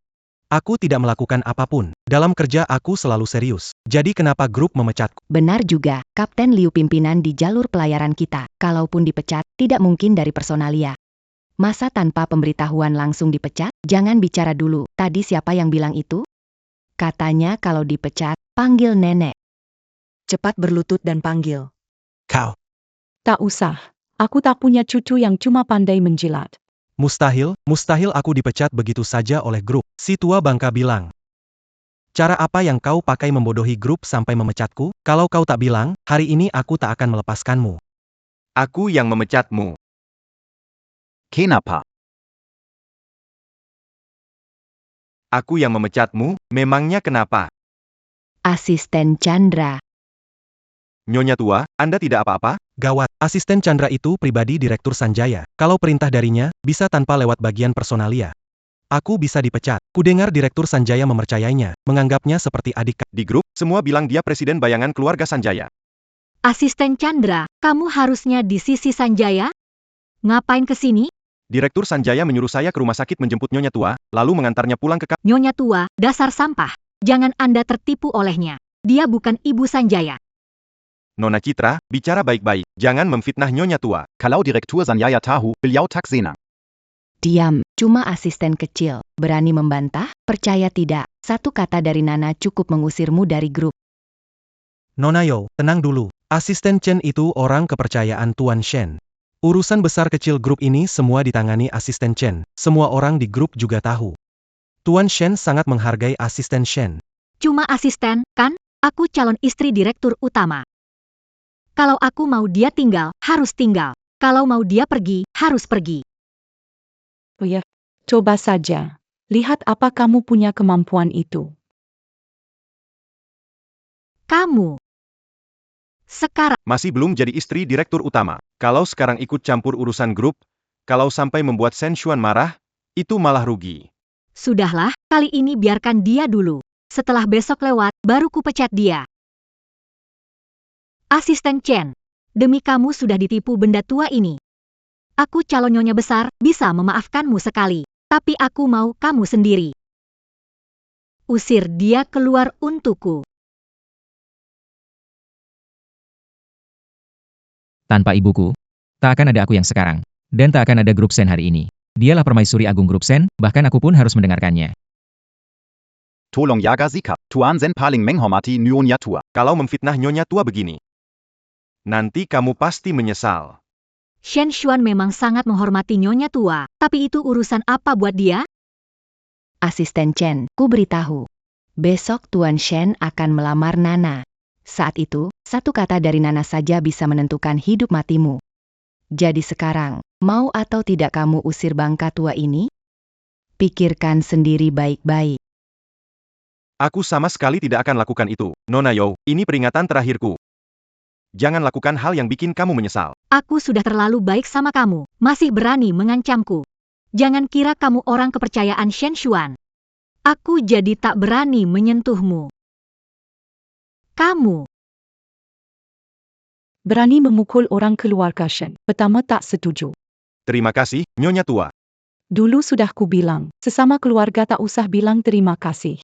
Aku tidak melakukan apapun. Dalam kerja aku selalu serius. Jadi kenapa grup memecatku? Benar juga, Kapten Liu pimpinan di jalur pelayaran kita. Kalaupun dipecat, tidak mungkin dari personalia. Masa tanpa pemberitahuan langsung dipecat? Jangan bicara dulu. Tadi siapa yang bilang itu? Katanya kalau dipecat, panggil nenek. Cepat berlutut dan panggil. Kau. Tak usah. Aku tak punya cucu yang cuma pandai menjilat. Mustahil aku dipecat begitu saja oleh grup. Si tua bangka bilang. Cara apa yang kau pakai membodohi grup sampai memecatku? Kalau kau tak bilang, hari ini aku tak akan melepaskanmu. Aku yang memecatmu. Kenapa? Aku yang memecatmu, memangnya kenapa? Asisten Chandra. Nyonya tua, Anda tidak apa-apa? Gawat, asisten Chandra itu pribadi Direktur Sanjaya. Kalau perintah darinya, bisa tanpa lewat bagian personalia. Aku bisa dipecat. Kudengar Direktur Sanjaya memercayainya, menganggapnya seperti adik. Di grup, semua bilang dia presiden bayangan keluarga Sanjaya. Asisten Chandra, kamu harusnya di sisi Sanjaya? Ngapain ke sini? Direktur Sanjaya menyuruh saya ke rumah sakit menjemput Nyonya tua, lalu mengantarnya pulang ke Nyonya tua, dasar sampah. Jangan Anda tertipu olehnya. Dia bukan ibu Sanjaya. Nona Citra, bicara baik-baik. Jangan memfitnah Nyonya tua. Kalau Direktur Sanjaya tahu, beliau tak senang. Diam, cuma asisten kecil. Berani membantah? Percaya tidak, satu kata dari Nana cukup mengusirmu dari grup. Nona Yo, tenang dulu. Asisten Chen itu orang kepercayaan Tuan Shen. Urusan besar kecil grup ini semua ditangani asisten Chen. Semua orang di grup juga tahu. Tuan Shen sangat menghargai asisten Shen. Cuma asisten, kan? Aku calon istri direktur utama. Kalau aku mau dia tinggal, harus tinggal. Kalau mau dia pergi, harus pergi. Oh ya, coba saja. Lihat apa kamu punya kemampuan itu. Kamu. Sekarang. Masih belum jadi istri direktur utama. Kalau sekarang ikut campur urusan grup, kalau sampai membuat Shen Xuan marah, itu malah rugi. Sudahlah, kali ini biarkan dia dulu. Setelah besok lewat, baru kupecat dia. Asisten Chen, demi kamu sudah ditipu benda tua ini. Aku calon nyonya besar, bisa memaafkanmu sekali. Tapi aku mau kamu sendiri. Usir dia keluar untukku. Tanpa ibuku, tak akan ada aku yang sekarang. Dan tak akan ada grup Sen hari ini. Dialah permaisuri agung grup Sen, bahkan aku pun harus mendengarkannya. Tolong jaga sikap. Tuan Zen paling menghormati Nyonya tua. Kalau memfitnah Nyonya tua begini, nanti kamu pasti menyesal. Shen Xuan memang sangat menghormati nyonya tua, tapi itu urusan apa buat dia? Asisten Chen, ku beritahu. Besok Tuan Shen akan melamar Nana. Saat itu, satu kata dari Nana saja bisa menentukan hidup matimu. Jadi sekarang, mau atau tidak kamu usir bangka tua ini? Pikirkan sendiri baik-baik. Aku sama sekali tidak akan lakukan itu. Nona Yo, ini peringatan terakhirku. Jangan lakukan hal yang bikin kamu menyesal. Aku sudah terlalu baik sama kamu, masih berani mengancamku. Jangan kira kamu orang kepercayaan Shen Xuan. Aku jadi tak berani menyentuhmu. Kamu Berani memukul orang keluarga Shen. Pertama tak setuju. Terima kasih, Nyonya tua. Dulu sudah ku bilang, sesama keluarga tak usah bilang terima kasih.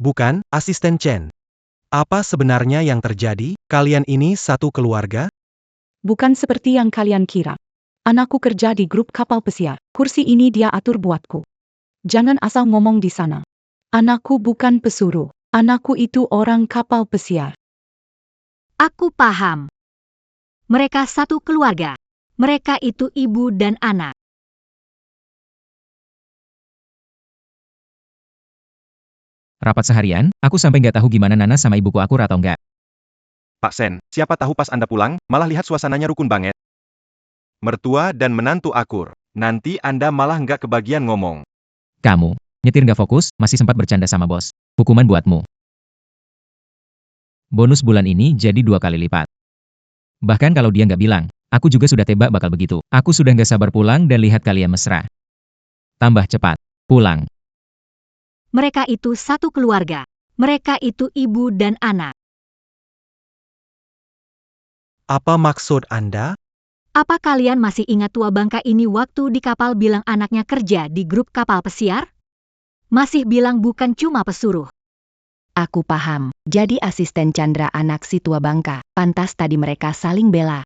Bukan, asisten Chen. Apa sebenarnya yang terjadi? Kalian ini satu keluarga? Bukan seperti yang kalian kira. Anakku kerja di grup kapal pesiar. Kursi ini dia atur buatku. Jangan asal ngomong di sana. Anakku bukan pesuruh. Anakku itu orang kapal pesiar. Aku paham. Mereka satu keluarga. Mereka itu ibu dan anak. Rapat seharian, aku sampai nggak tahu gimana Nana sama ibuku akur atau nggak. Pak Sen, siapa tahu pas Anda pulang, malah lihat suasananya rukun banget. Mertua dan menantu akur. Nanti Anda malah nggak kebagian ngomong. Kamu, nyetir nggak fokus, masih sempat bercanda sama bos. Hukuman buatmu. Bonus bulan ini jadi 2 kali lipat. Bahkan kalau dia nggak bilang, aku juga sudah tebak bakal begitu. Aku sudah nggak sabar pulang dan lihat kalian mesra. Tambah cepat, pulang. Mereka itu satu keluarga. Mereka itu ibu dan anak. Apa maksud Anda? Apa kalian masih ingat tua bangka ini waktu di kapal bilang anaknya kerja di grup kapal pesiar? masih bilang bukan cuma pesuruh. Aku paham, jadi asisten Chandra anak si tua bangka, pantas tadi mereka saling bela.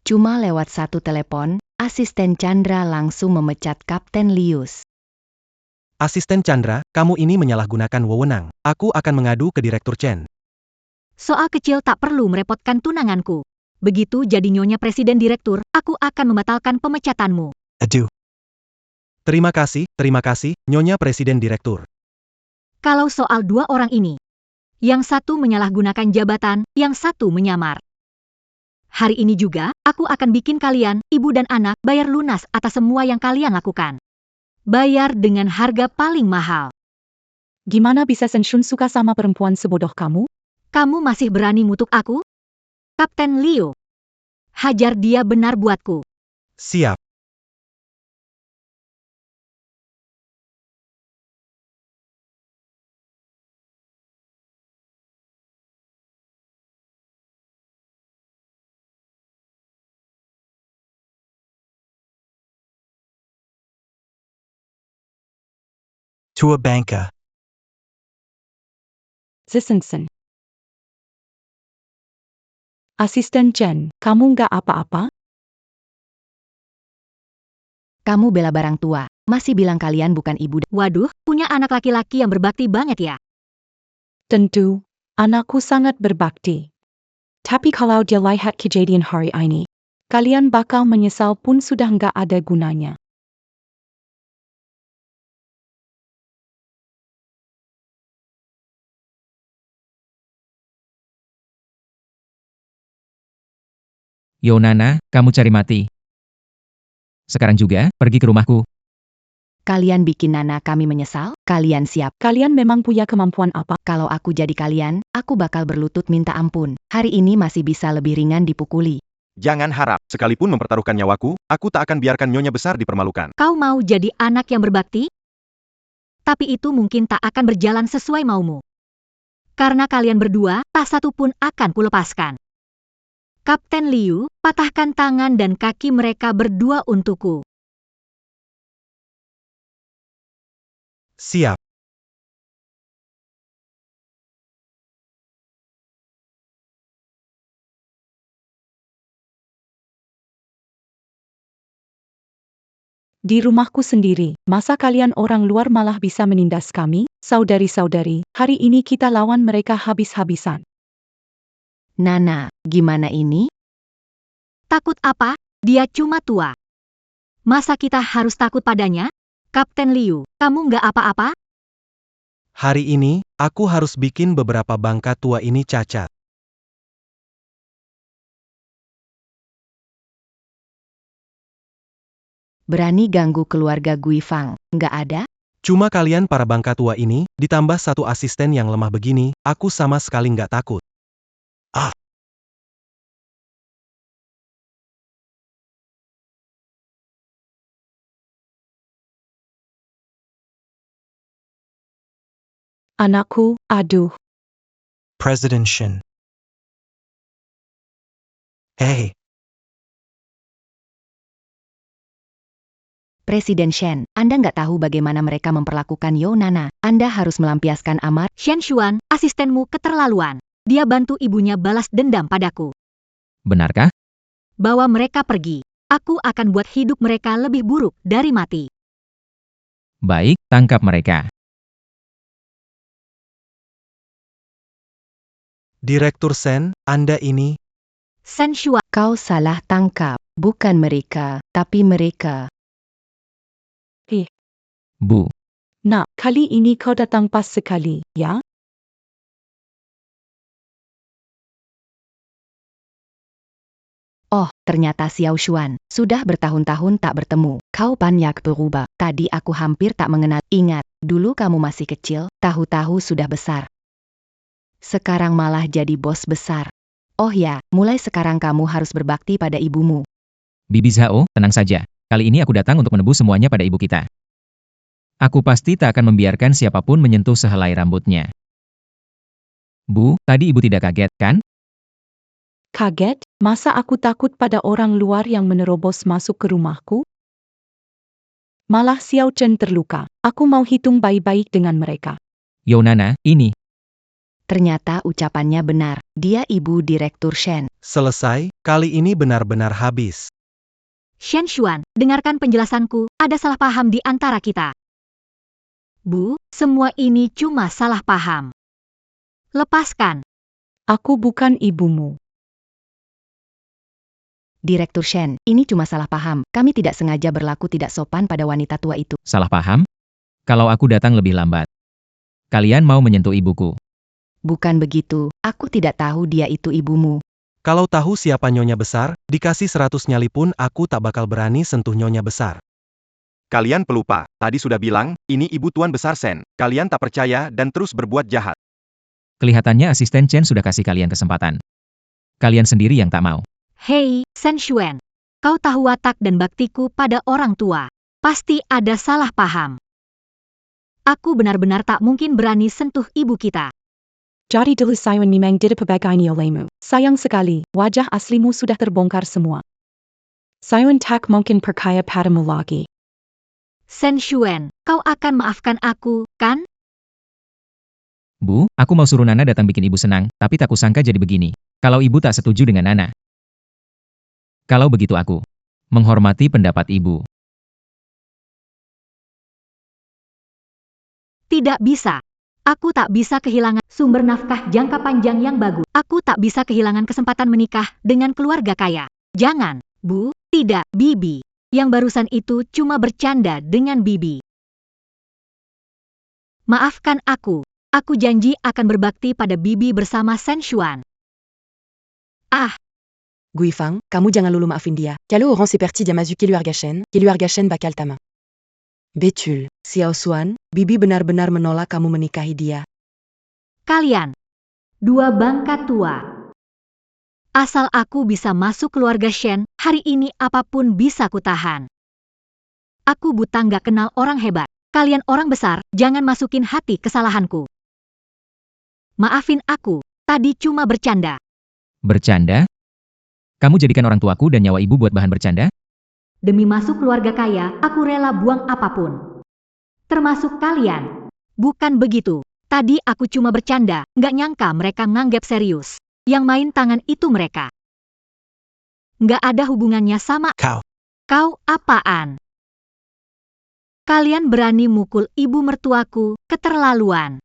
Cuma lewat satu telepon, asisten Chandra langsung memecat Kapten Lius. Asisten Chandra, kamu ini menyalahgunakan wewenang. Aku akan mengadu ke Direktur Chen. Soal kecil tak perlu merepotkan tunanganku. Begitu jadi nyonya presiden direktur, aku akan membatalkan pemecatanmu. Adieu. Terima kasih, Nyonya Presiden Direktur. Kalau soal dua orang ini, yang satu menyalahgunakan jabatan, yang satu menyamar. Hari ini juga, aku akan bikin kalian, ibu dan anak, bayar lunas atas semua yang kalian lakukan. Bayar dengan harga paling mahal. Gimana bisa Shen Shun suka sama perempuan sebodoh kamu? Kamu masih berani ngutuk aku? Kapten Liu. Hajar dia benar buatku. Siap. Tua Banka. Zisensen. Asisten Chen, kamu nggak apa-apa? Kamu bela barang tua, masih bilang kalian bukan ibu. Waduh, punya anak laki-laki yang berbakti banget ya. Tentu, anakku sangat berbakti. Tapi kalau dia lihat kejadian hari ini, kalian bakal menyesal pun sudah nggak ada gunanya. Yo Nana, kamu cari mati. Sekarang juga, pergi ke rumahku. Kalian bikin Nana kami menyesal? Kalian siap? Kalian memang punya kemampuan apa? Kalau aku jadi kalian, aku bakal berlutut minta ampun. Hari ini masih bisa lebih ringan dipukuli. Jangan harap, sekalipun mempertaruhkan nyawaku, aku tak akan biarkan nyonya besar dipermalukan. Kau mau jadi anak yang berbakti? Tapi itu mungkin tak akan berjalan sesuai maumu. Karena kalian berdua, tak satu pun akan kulepaskan. Kapten Liu, patahkan tangan dan kaki mereka berdua untukku. Siap. Di rumahku sendiri, masa kalian orang luar malah bisa menindas kami? Saudari-saudari, hari ini kita lawan mereka habis-habisan. Nana, gimana ini? Takut apa? Dia cuma tua. Masa kita harus takut padanya? Kapten Liu, kamu nggak apa-apa? Hari ini, aku harus bikin beberapa bangka tua ini cacat. Berani ganggu keluarga Guifang, nggak ada? Cuma kalian para bangka tua ini, ditambah satu asisten yang lemah begini, aku sama sekali nggak takut. Ah! Anakku, aduh. President Shin. Hey. Presiden Shen, Anda nggak tahu bagaimana mereka memperlakukan Yo Nana. Anda harus melampiaskan amarah. Shen Xuan, asistenmu keterlaluan. Dia bantu ibunya balas dendam padaku. Benarkah? Bawa mereka pergi. Aku akan buat hidup mereka lebih buruk dari mati. Baik, tangkap mereka. Direktur Sen, Anda ini... Shen Xuan, Kau salah tangkap, bukan mereka, tapi mereka. Bu, Nak, kali ini kau datang pas sekali, ya? Oh, ternyata Xiao Xuan, sudah bertahun-tahun tak bertemu. Kau banyak berubah. Tadi aku hampir tak mengenal. Ingat, dulu kamu masih kecil, tahu-tahu sudah besar. Sekarang malah jadi bos besar. Oh ya, mulai sekarang kamu harus berbakti pada ibumu. Bibi Zhao, tenang saja. Kali ini aku datang untuk menebus semuanya pada ibu kita. Aku pasti tak akan membiarkan siapapun menyentuh sehelai rambutnya. Bu, tadi ibu tidak kaget, kan? Kaget? Masa aku takut pada orang luar yang menerobos masuk ke rumahku? Malah Xiao Chen terluka. Aku mau hitung baik-baik dengan mereka. Yo Nana, ini. Ternyata ucapannya benar. Dia ibu Direktur Shen. Selesai, kali ini benar-benar habis. Shen Xuan, dengarkan penjelasanku, ada salah paham di antara kita. Bu, semua ini cuma salah paham. Lepaskan. Aku bukan ibumu. Direktur Shen, ini cuma salah paham. Kami tidak sengaja berlaku tidak sopan pada wanita tua itu. Salah paham? Kalau aku datang lebih lambat. Kalian mau menyentuh ibuku. Bukan begitu, aku tidak tahu dia itu ibumu. Kalau tahu siapa nyonya besar, dikasih 100 nyali pun aku tak bakal berani sentuh nyonya besar. Kalian pelupa, tadi sudah bilang, ini ibu tuan besar Sen. Kalian tak percaya dan terus berbuat jahat. Kelihatannya asisten Chen sudah kasih kalian kesempatan. Kalian sendiri yang tak mau. Hei, Shen Xuan. Kau tahu watak dan baktiku pada orang tua. Pasti ada salah paham. Aku benar-benar tak mungkin berani sentuh ibu kita. Jadi dulu Sion memang tidak sebagaini olehmu. Sayang sekali, wajah aslimu sudah terbongkar semua. Sion tak mungkin percaya padamu lagi. Shen Xuan, kau akan maafkan aku, kan? Bu, aku mau suruh Nana datang bikin ibu senang, tapi tak kusangka jadi begini. Kalau ibu tak setuju dengan Nana. Kalau begitu aku menghormati pendapat ibu. Tidak bisa. Aku tak bisa kehilangan sumber nafkah jangka panjang yang bagus. Aku tak bisa kehilangan kesempatan menikah dengan keluarga kaya. Jangan, Bu, tidak, Bibi. Yang barusan itu cuma bercanda dengan Bibi. Maafkan aku. Aku janji akan berbakti pada Bibi bersama Shen Xuan. Ah, Guifang, kamu jangan lulu maafin dia. Kalau orang seperti Damazu Keluargashen bakal tama. Betul, Xiao Xuan, Bibi benar-benar menolak kamu menikahi dia. kalian. Dua bangka tua. Asal aku bisa masuk keluarga Shen, hari ini apapun bisa kutahan. Aku buta nggak kenal orang hebat. Kalian orang besar, jangan masukin hati kesalahanku. Maafin aku, tadi cuma bercanda. Bercanda? Kamu jadikan orang tuaku dan nyawa ibu buat bahan bercanda? Demi masuk keluarga kaya, aku rela buang apapun. Termasuk kalian. Bukan begitu. Tadi aku cuma bercanda, nggak nyangka mereka nganggap serius. Yang main tangan itu mereka. Nggak ada hubungannya sama Kau. kau apaan. Kalian berani mukul ibu mertuaku, keterlaluan.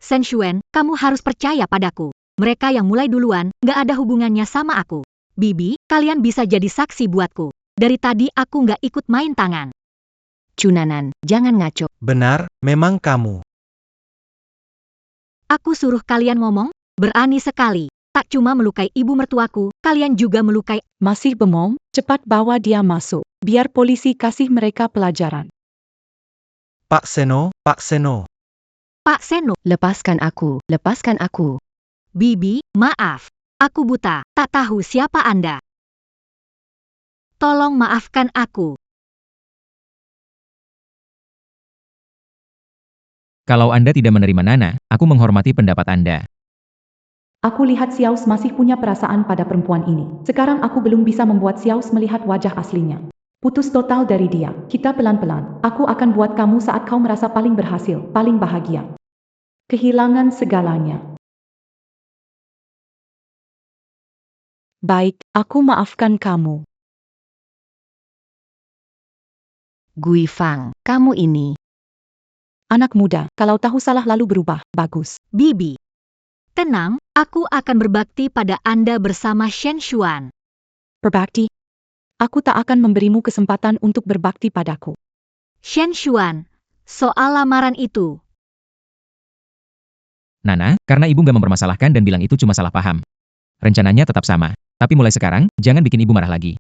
Shen Xuan, kamu harus percaya padaku. Mereka yang mulai duluan, nggak ada hubungannya sama aku. Bibi, kalian bisa jadi saksi buatku. Dari tadi aku nggak ikut main tangan. Cunanan, jangan ngaco. Benar, memang kamu. Aku suruh kalian ngomong, berani sekali. Tak cuma melukai ibu mertuaku, kalian juga melukai. Masih bengong, cepat bawa dia masuk. Biar polisi kasih mereka pelajaran. Pak Seno, Pak Seno. Pak Seno, Lepaskan aku, lepaskan aku. Bibi, maaf. Aku buta, tak tahu siapa Anda. Tolong maafkan aku. Kalau Anda tidak menerima Nana, aku menghormati pendapat Anda. Aku lihat Xiaos masih punya perasaan pada perempuan ini. Sekarang aku belum bisa membuat Xiaos melihat wajah aslinya. Putus total dari dia. Kita pelan-pelan. Aku akan buat kamu saat kau merasa paling berhasil, paling bahagia. Kehilangan segalanya. Baik, aku maafkan kamu. Guifang, kamu ini. Anak muda, kalau tahu salah lalu berubah, bagus. Bibi. Tenang, aku akan berbakti pada Anda bersama Shen Xuan. Berbakti? Aku tak akan memberimu kesempatan untuk berbakti padaku. Shen Xuan, soal lamaran itu. Nana, karena ibu nggak mempermasalahkan dan bilang itu cuma salah paham. Rencananya tetap sama. Tapi mulai sekarang, jangan bikin ibu marah lagi.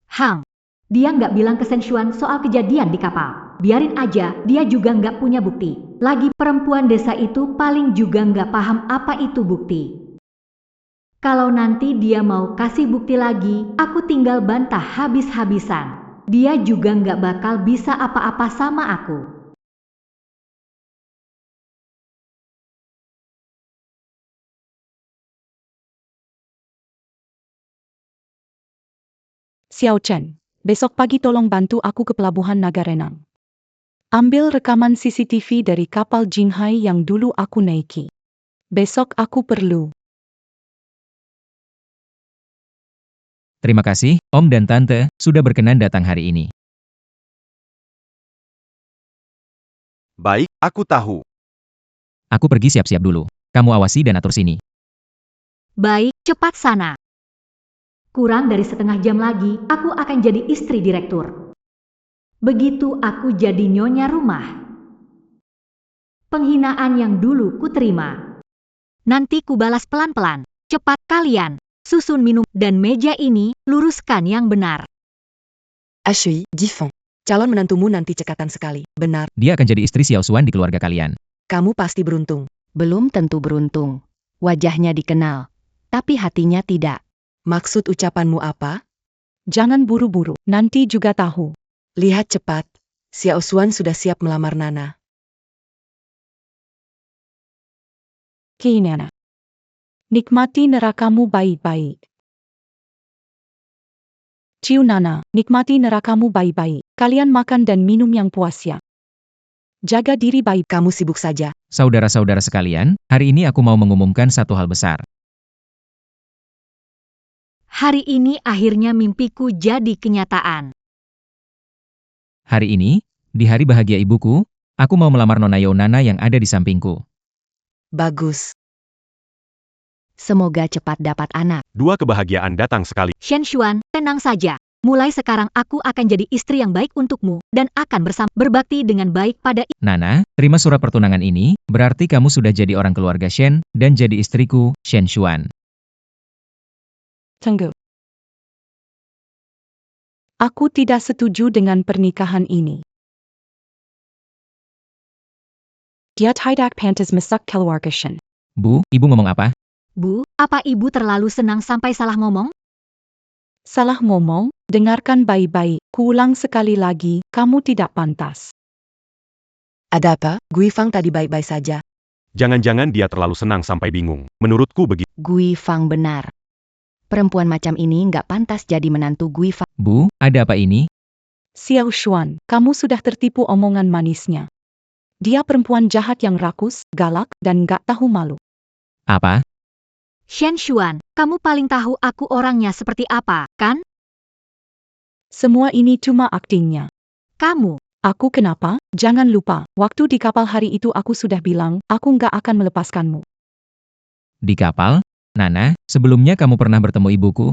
Hang, dia nggak bilang ke Shen Xuan soal kejadian di kapal. Biarin aja, dia juga nggak punya bukti. Lagi perempuan desa itu paling juga nggak paham apa itu bukti. Kalau nanti dia mau kasih bukti lagi, aku tinggal bantah habis-habisan. Dia juga nggak bakal bisa apa-apa sama aku. Xiao Chen, Besok pagi tolong bantu aku ke pelabuhan Nagarenang. Ambil rekaman CCTV dari kapal Jinghai yang dulu aku naiki. Besok aku perlu. Terima kasih, Om dan Tante, sudah berkenan datang hari ini. Baik, aku tahu. Aku pergi siap-siap dulu. Kamu awasi dan atur sini. Baik, cepat sana. Kurang dari setengah jam lagi, aku akan jadi istri direktur. Begitu aku jadi nyonya rumah. Penghinaan yang dulu kuterima. Nanti kubalas pelan-pelan. Cepat kalian. Susun minum dan meja ini, luruskan yang benar. Ashui, Jifeng. Calon menantumu nanti cekatan sekali. Benar, Dia akan jadi istri Xiao Xuan di keluarga kalian. kamu pasti beruntung. Belum tentu beruntung. Wajahnya dikenal, tapi hatinya tidak. Maksud ucapanmu apa? Jangan buru-buru, nanti juga tahu. Lihat cepat. Xiao Xuan sudah siap melamar Nana. Kinana. Nikmati nerakamu baik-baik. Ciu Nana, nikmati nerakamu baik-baik. Kalian makan dan minum yang puas ya. Jaga diri baik. Kamu sibuk saja. Saudara-saudara sekalian, hari ini aku mau mengumumkan satu hal besar. Hari ini akhirnya mimpiku jadi kenyataan. Hari ini, di hari bahagia ibuku, aku mau melamar Nona Yonana yang ada di sampingku. Bagus. Semoga cepat dapat anak. Dua kebahagiaan datang sekali. Shen Xuan, tenang saja. Mulai sekarang aku akan jadi istri yang baik untukmu dan akan berbakti dengan baik pada Nana, terima surat pertunangan ini, berarti kamu sudah jadi orang keluarga Shen, dan jadi istriku, Shen Xuan. Tunggu. Aku tidak setuju dengan pernikahan ini. Dia tidak pantas masuk keluarga Shen. Bu, ibu ngomong apa? Bu, apa ibu terlalu senang sampai salah ngomong? Salah ngomong, dengarkan baik-baik. Kuulang sekali lagi, kamu tidak pantas. Ada apa? Guifang tadi baik-baik saja. Jangan-jangan dia terlalu senang sampai bingung. Menurutku begitu. Gui Fang benar. Perempuan macam ini nggak pantas jadi menantu Gui Fang. Bu, ada apa ini? Xiao Xuan, kamu sudah tertipu omongan manisnya. Dia perempuan jahat yang rakus, galak, dan gak tahu malu. Apa? Shen Xuan, kamu paling tahu aku orangnya seperti apa, kan? Semua ini cuma aktingnya. Kamu. Aku kenapa? Jangan lupa, waktu di kapal hari itu aku sudah bilang, aku nggak akan melepaskanmu. Di kapal? Nana, sebelumnya kamu pernah bertemu ibuku?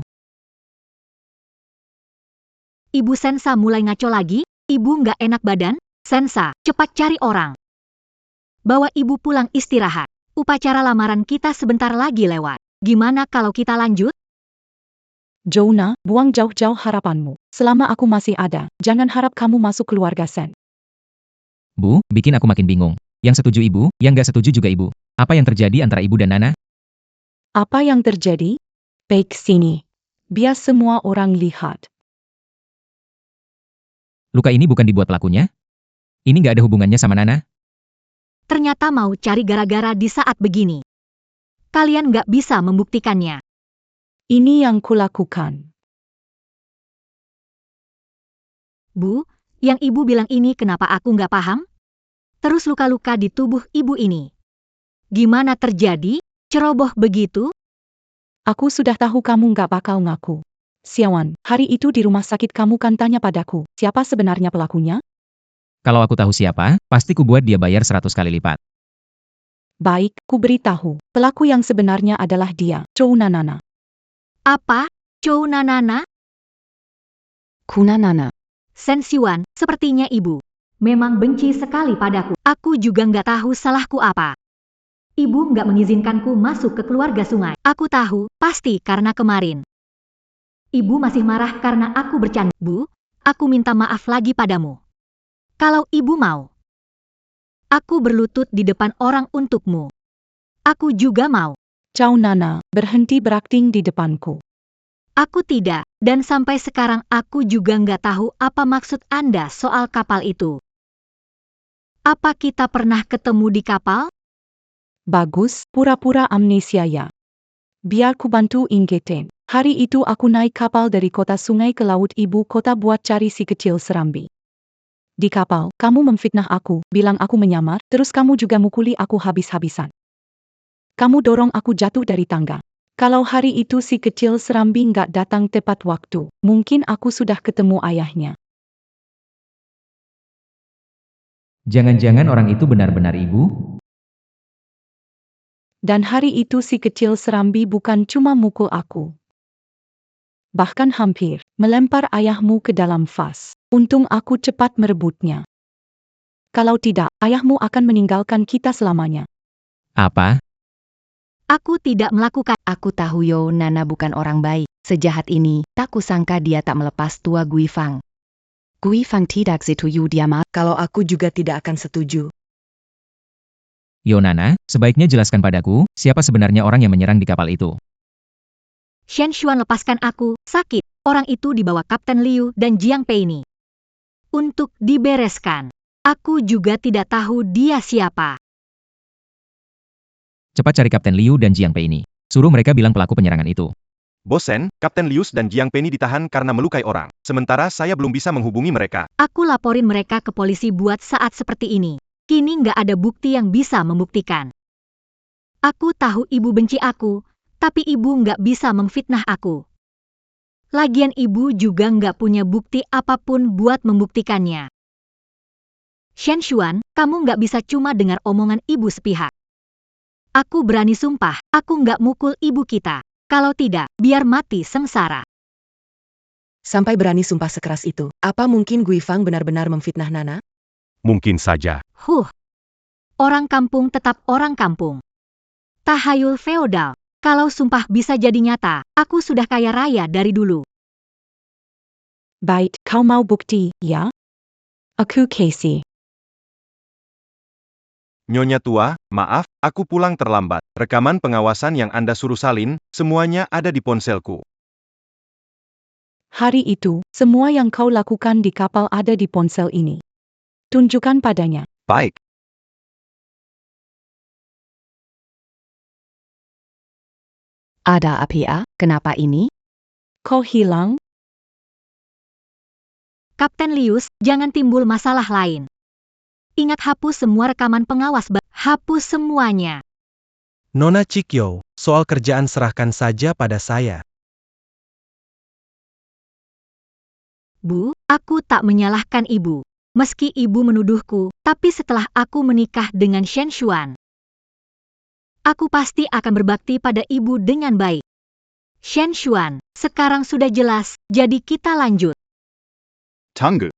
Ibu Sensa mulai ngaco lagi? Ibu nggak enak badan? Sensa, cepat cari orang. Bawa ibu pulang istirahat. Upacara lamaran kita sebentar lagi lewat. Gimana kalau kita lanjut? Jouna, buang jauh-jauh harapanmu. Selama aku masih ada, jangan harap kamu masuk keluarga Sen. Bu, bikin aku makin bingung. Yang setuju ibu, yang gak setuju juga ibu. Apa yang terjadi antara ibu dan Nana? Apa yang terjadi? Baik sini. Biar semua orang lihat. Luka ini bukan dibuat pelakunya? Ini gak ada hubungannya sama Nana? Ternyata mau cari gara-gara di saat begini. Kalian nggak bisa membuktikannya. Ini yang kulakukan. Bu, yang ibu bilang ini kenapa aku nggak paham? Terus luka-luka di tubuh ibu ini. Gimana terjadi? Ceroboh begitu? Aku sudah tahu kamu nggak bakal ngaku. Xiaowan, hari itu di rumah sakit kamu kan tanya padaku, siapa sebenarnya pelakunya? Kalau aku tahu siapa, pasti ku buat dia bayar 100 kali lipat. Baik, ku beritahu. Pelaku yang sebenarnya adalah dia, Chou Nanana. Apa? Chou Nanana? Kuna Nana. Shen Xuan, sepertinya ibu memang benci sekali padaku. Aku juga nggak tahu salahku apa. Ibu nggak mengizinkanku masuk ke keluarga sungai. Aku tahu, pasti karena kemarin. Ibu masih marah karena aku bercanda. Bu, aku minta maaf lagi padamu. Kalau ibu mau, aku berlutut di depan orang untukmu. Aku juga mau. Chou Nana, berhenti berakting di depanku. Aku tidak, dan sampai sekarang aku juga nggak tahu apa maksud Anda soal kapal itu. Apa kita pernah ketemu di kapal? Bagus, pura-pura amnesia ya. Biar ku bantu ingetin. Hari itu aku naik kapal dari kota sungai ke laut ibu kota buat cari si kecil Serambi. Di kapal, kamu memfitnah aku, bilang aku menyamar, terus kamu juga mukuli aku habis-habisan. Kamu dorong aku jatuh dari tangga. Kalau hari itu si kecil Serambi nggak datang tepat waktu, mungkin aku sudah ketemu ayahnya. Jangan-jangan orang itu benar-benar ibu? Dan hari itu si kecil Serambi bukan cuma mukul aku. Bahkan hampir melempar ayahmu ke dalam vas. Untung aku cepat merebutnya. Kalau tidak, ayahmu akan meninggalkan kita selamanya. Apa? Aku tidak melakukan. Aku tahu Yo Nana bukan orang baik. Sejahat ini, tak kusangka dia tak melepas tua Gui Fang. Gui Fang tidak setuju dia Kalau aku juga tidak akan setuju. Yonana, sebaiknya jelaskan padaku, siapa sebenarnya orang yang menyerang di kapal itu? Shen Xuan, lepaskan aku, sakit. Orang itu dibawa Kapten Liu dan Jiang Peini. Untuk dibereskan. Aku juga tidak tahu dia siapa. Cepat cari Kapten Liu dan Jiang Pei ini. Suruh mereka bilang pelaku penyerangan itu. Bos Sen, Kapten Lius dan Jiang Penny ditahan karena melukai orang. Sementara saya belum bisa menghubungi mereka. Aku laporin mereka ke polisi buat saat seperti ini. Kini nggak ada bukti yang bisa membuktikan. Aku tahu ibu benci aku, tapi ibu nggak bisa memfitnah aku. Lagian ibu juga nggak punya bukti apapun buat membuktikannya. Shen Xuan, kamu nggak bisa cuma dengar omongan ibu sepihak. Aku berani sumpah, aku nggak mukul ibu kita. Kalau tidak, biar mati sengsara. Sampai berani sumpah sekeras itu. Apa mungkin Gui Fang benar-benar memfitnah Nana? Mungkin saja. Orang kampung tetap orang kampung. Tahayul feodal. Kalau sumpah bisa jadi nyata, aku sudah kaya raya dari dulu. Baik, kau mau bukti, ya? Aku Casey. Nyonya tua, maaf, aku pulang terlambat. Rekaman pengawasan yang Anda suruh salin, semuanya ada di ponselku. Hari itu, semua yang kau lakukan di kapal ada di ponsel ini. Tunjukkan padanya. Baik. Ada apa? Kenapa ini? Kau hilang? Kapten Lius, jangan timbul masalah lain. Ingat hapus semua rekaman pengawas. Hapus semuanya. Nona Cikyo, soal kerjaan serahkan saja pada saya. Bu, aku tak menyalahkan ibu. Meski ibu menuduhku, tapi setelah aku menikah dengan Shen Xuan, aku pasti akan berbakti pada ibu dengan baik. Shen Xuan, sekarang sudah jelas, jadi kita lanjut. Tunggu.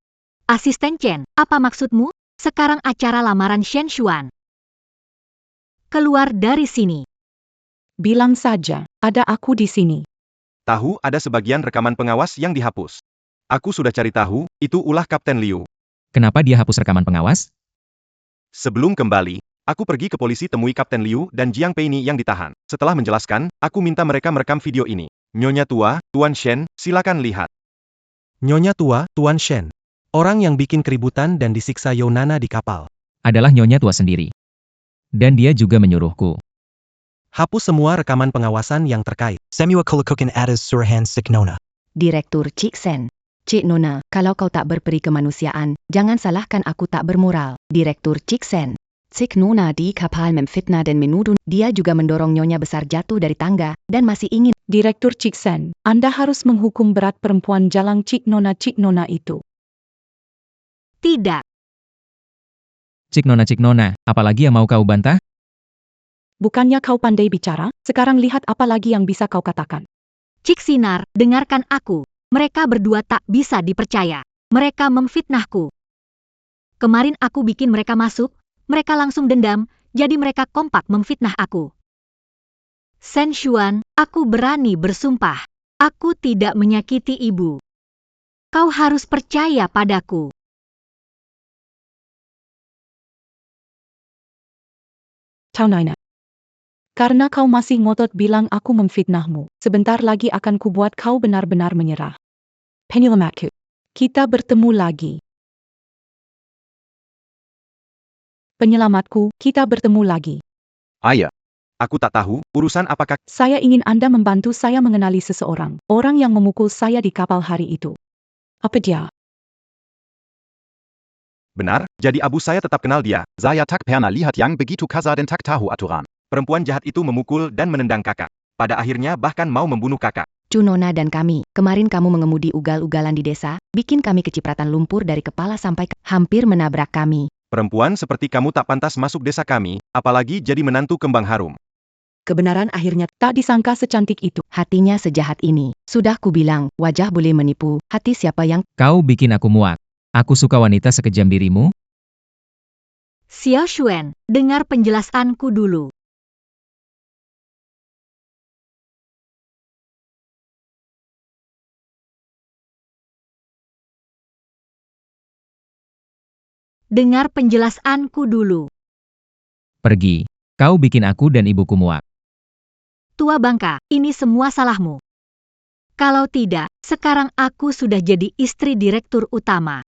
Asisten Chen, apa maksudmu? Sekarang acara lamaran Shen Xuan. Keluar dari sini. Bilang saja, ada aku di sini. Tahu ada sebagian rekaman pengawas yang dihapus. Aku sudah cari tahu, itu ulah Kapten Liu. Kenapa dia hapus rekaman pengawas? Sebelum kembali, aku pergi ke polisi temui Kapten Liu dan Jiang Peini yang ditahan. Setelah menjelaskan, aku minta mereka merekam video ini. Nyonya tua, Tuan Shen, silakan lihat. Nyonya tua, Tuan Shen. Orang yang bikin keributan dan disiksa Yonana di kapal. Adalah Nyonya tua sendiri. Dan dia juga menyuruhku. Hapus semua rekaman pengawasan yang terkait. Semua kulakukan atas suruhan Cik Nona. Direktur Cik Sen. Cik Nona, kalau kau tak berperi kemanusiaan, jangan salahkan aku tak bermoral. Direktur Cik Sen. Cik Nona di kapal memfitnah dan menuduh, dia juga mendorong Nyonya besar jatuh dari tangga, dan masih ingin. Direktur Cik Sen, Anda harus menghukum berat perempuan jalang Cik Nona itu. Tidak. Cik Nona, apalagi yang mau kau bantah? Bukannya kau pandai bicara, sekarang lihat apa lagi yang bisa kau katakan. Cik Sinar, dengarkan aku. Mereka berdua tak bisa dipercaya. Mereka memfitnahku. Kemarin aku bikin mereka masuk, mereka langsung dendam, jadi mereka kompak memfitnah aku. Shen Xuan, aku berani bersumpah. Aku tidak menyakiti ibu. Kau harus percaya padaku. Taunina. Karena kau masih ngotot bilang aku memfitnahmu, sebentar lagi akan kubuat kau benar-benar menyerah. Penyelamatku. Kita bertemu lagi. Penyelamatku, kita bertemu lagi. Ayah. Aku tak tahu, urusan apakah... Saya ingin Anda membantu saya mengenali seseorang, orang yang memukul saya di kapal hari itu. Apa dia? Benar, jadi abu saya tetap kenal dia. Saya tak pernah lihat yang begitu kasar dan tak tahu aturan. Perempuan jahat itu memukul dan menendang kakak. Pada akhirnya bahkan mau membunuh kakak. Nona dan kami, kemarin kamu mengemudi ugal-ugalan di desa, bikin kami kecipratan lumpur dari kepala sampai hampir menabrak kami. Perempuan seperti kamu tak pantas masuk desa kami, apalagi jadi menantu kembang harum. Kebenaran akhirnya Tak disangka secantik itu. Hatinya sejahat ini. Sudah kubilang, wajah boleh menipu, hati siapa yang... Kau bikin aku muak. Aku suka wanita sekejam dirimu. Xiao Xuan, dengar penjelasanku dulu. Dengar penjelasanku dulu. Pergi. Kau bikin aku dan ibuku muak. Tua bangka, ini semua salahmu. Kalau tidak, sekarang aku sudah jadi istri direktur utama.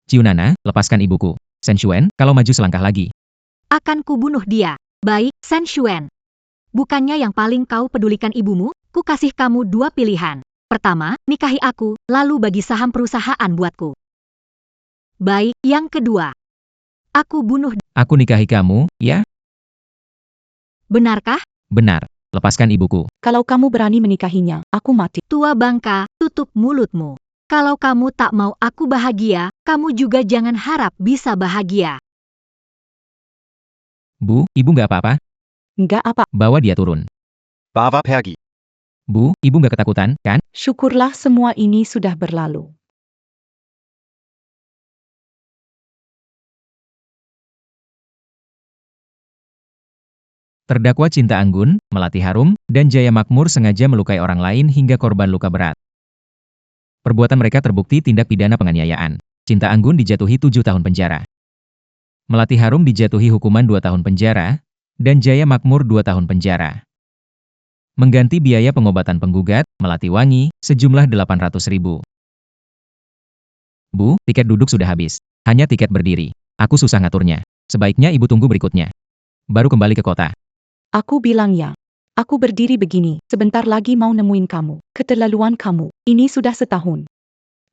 Ciunana, lepaskan ibuku. Shen Xuan, kalau maju selangkah lagi. Akan kubunuh dia. Baik, Shen Xuan. Bukannya yang paling kau pedulikan ibumu, ku kasih kamu dua pilihan. Pertama, nikahi aku, lalu bagi saham perusahaan buatku. Baik, yang kedua. Aku bunuh. Aku nikahi kamu, ya? Benarkah? Benar. Lepaskan ibuku. Kalau kamu berani menikahinya, aku mati. Tua bangka, tutup mulutmu. Kalau kamu tak mau aku bahagia, kamu juga jangan harap bisa bahagia. Bu, ibu nggak apa-apa? Nggak apa. Bawa dia turun. Bawa pergi. Bu, ibu nggak ketakutan, kan? Syukurlah semua ini sudah berlalu. Terdakwa Cinta Anggun, Melati Harum, dan Jaya Makmur sengaja melukai orang lain hingga korban luka berat. Perbuatan mereka terbukti tindak pidana penganiayaan. Cinta Anggun dijatuhi 7 tahun penjara. Melati Harum dijatuhi hukuman 2 tahun penjara, dan Jaya Makmur 2 tahun penjara. Mengganti biaya pengobatan penggugat, Melati Wangi, sejumlah 800.000. Bu, tiket duduk sudah habis. Hanya tiket berdiri. Aku susah ngaturnya. Sebaiknya ibu tunggu berikutnya. Baru kembali ke kota. Aku bilang ya. Aku berdiri begini, sebentar lagi mau nemuin kamu. Keterlaluan kamu, ini sudah setahun.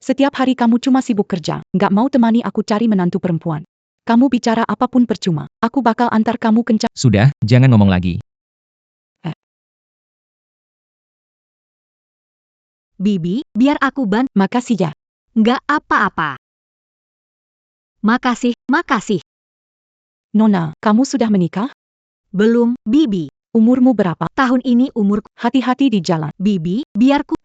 Setiap hari kamu cuma sibuk kerja, nggak mau temani aku cari menantu perempuan. Kamu bicara apapun percuma, aku bakal antar kamu kencan. Sudah, jangan ngomong lagi. Bibi, biar aku bantu. Makasih ya. Nggak apa-apa. Makasih, makasih. Nona, kamu sudah menikah? Belum, Bibi. Umurmu berapa? Tahun ini umurku. Hati-hati di jalan. Bibi, biar ku...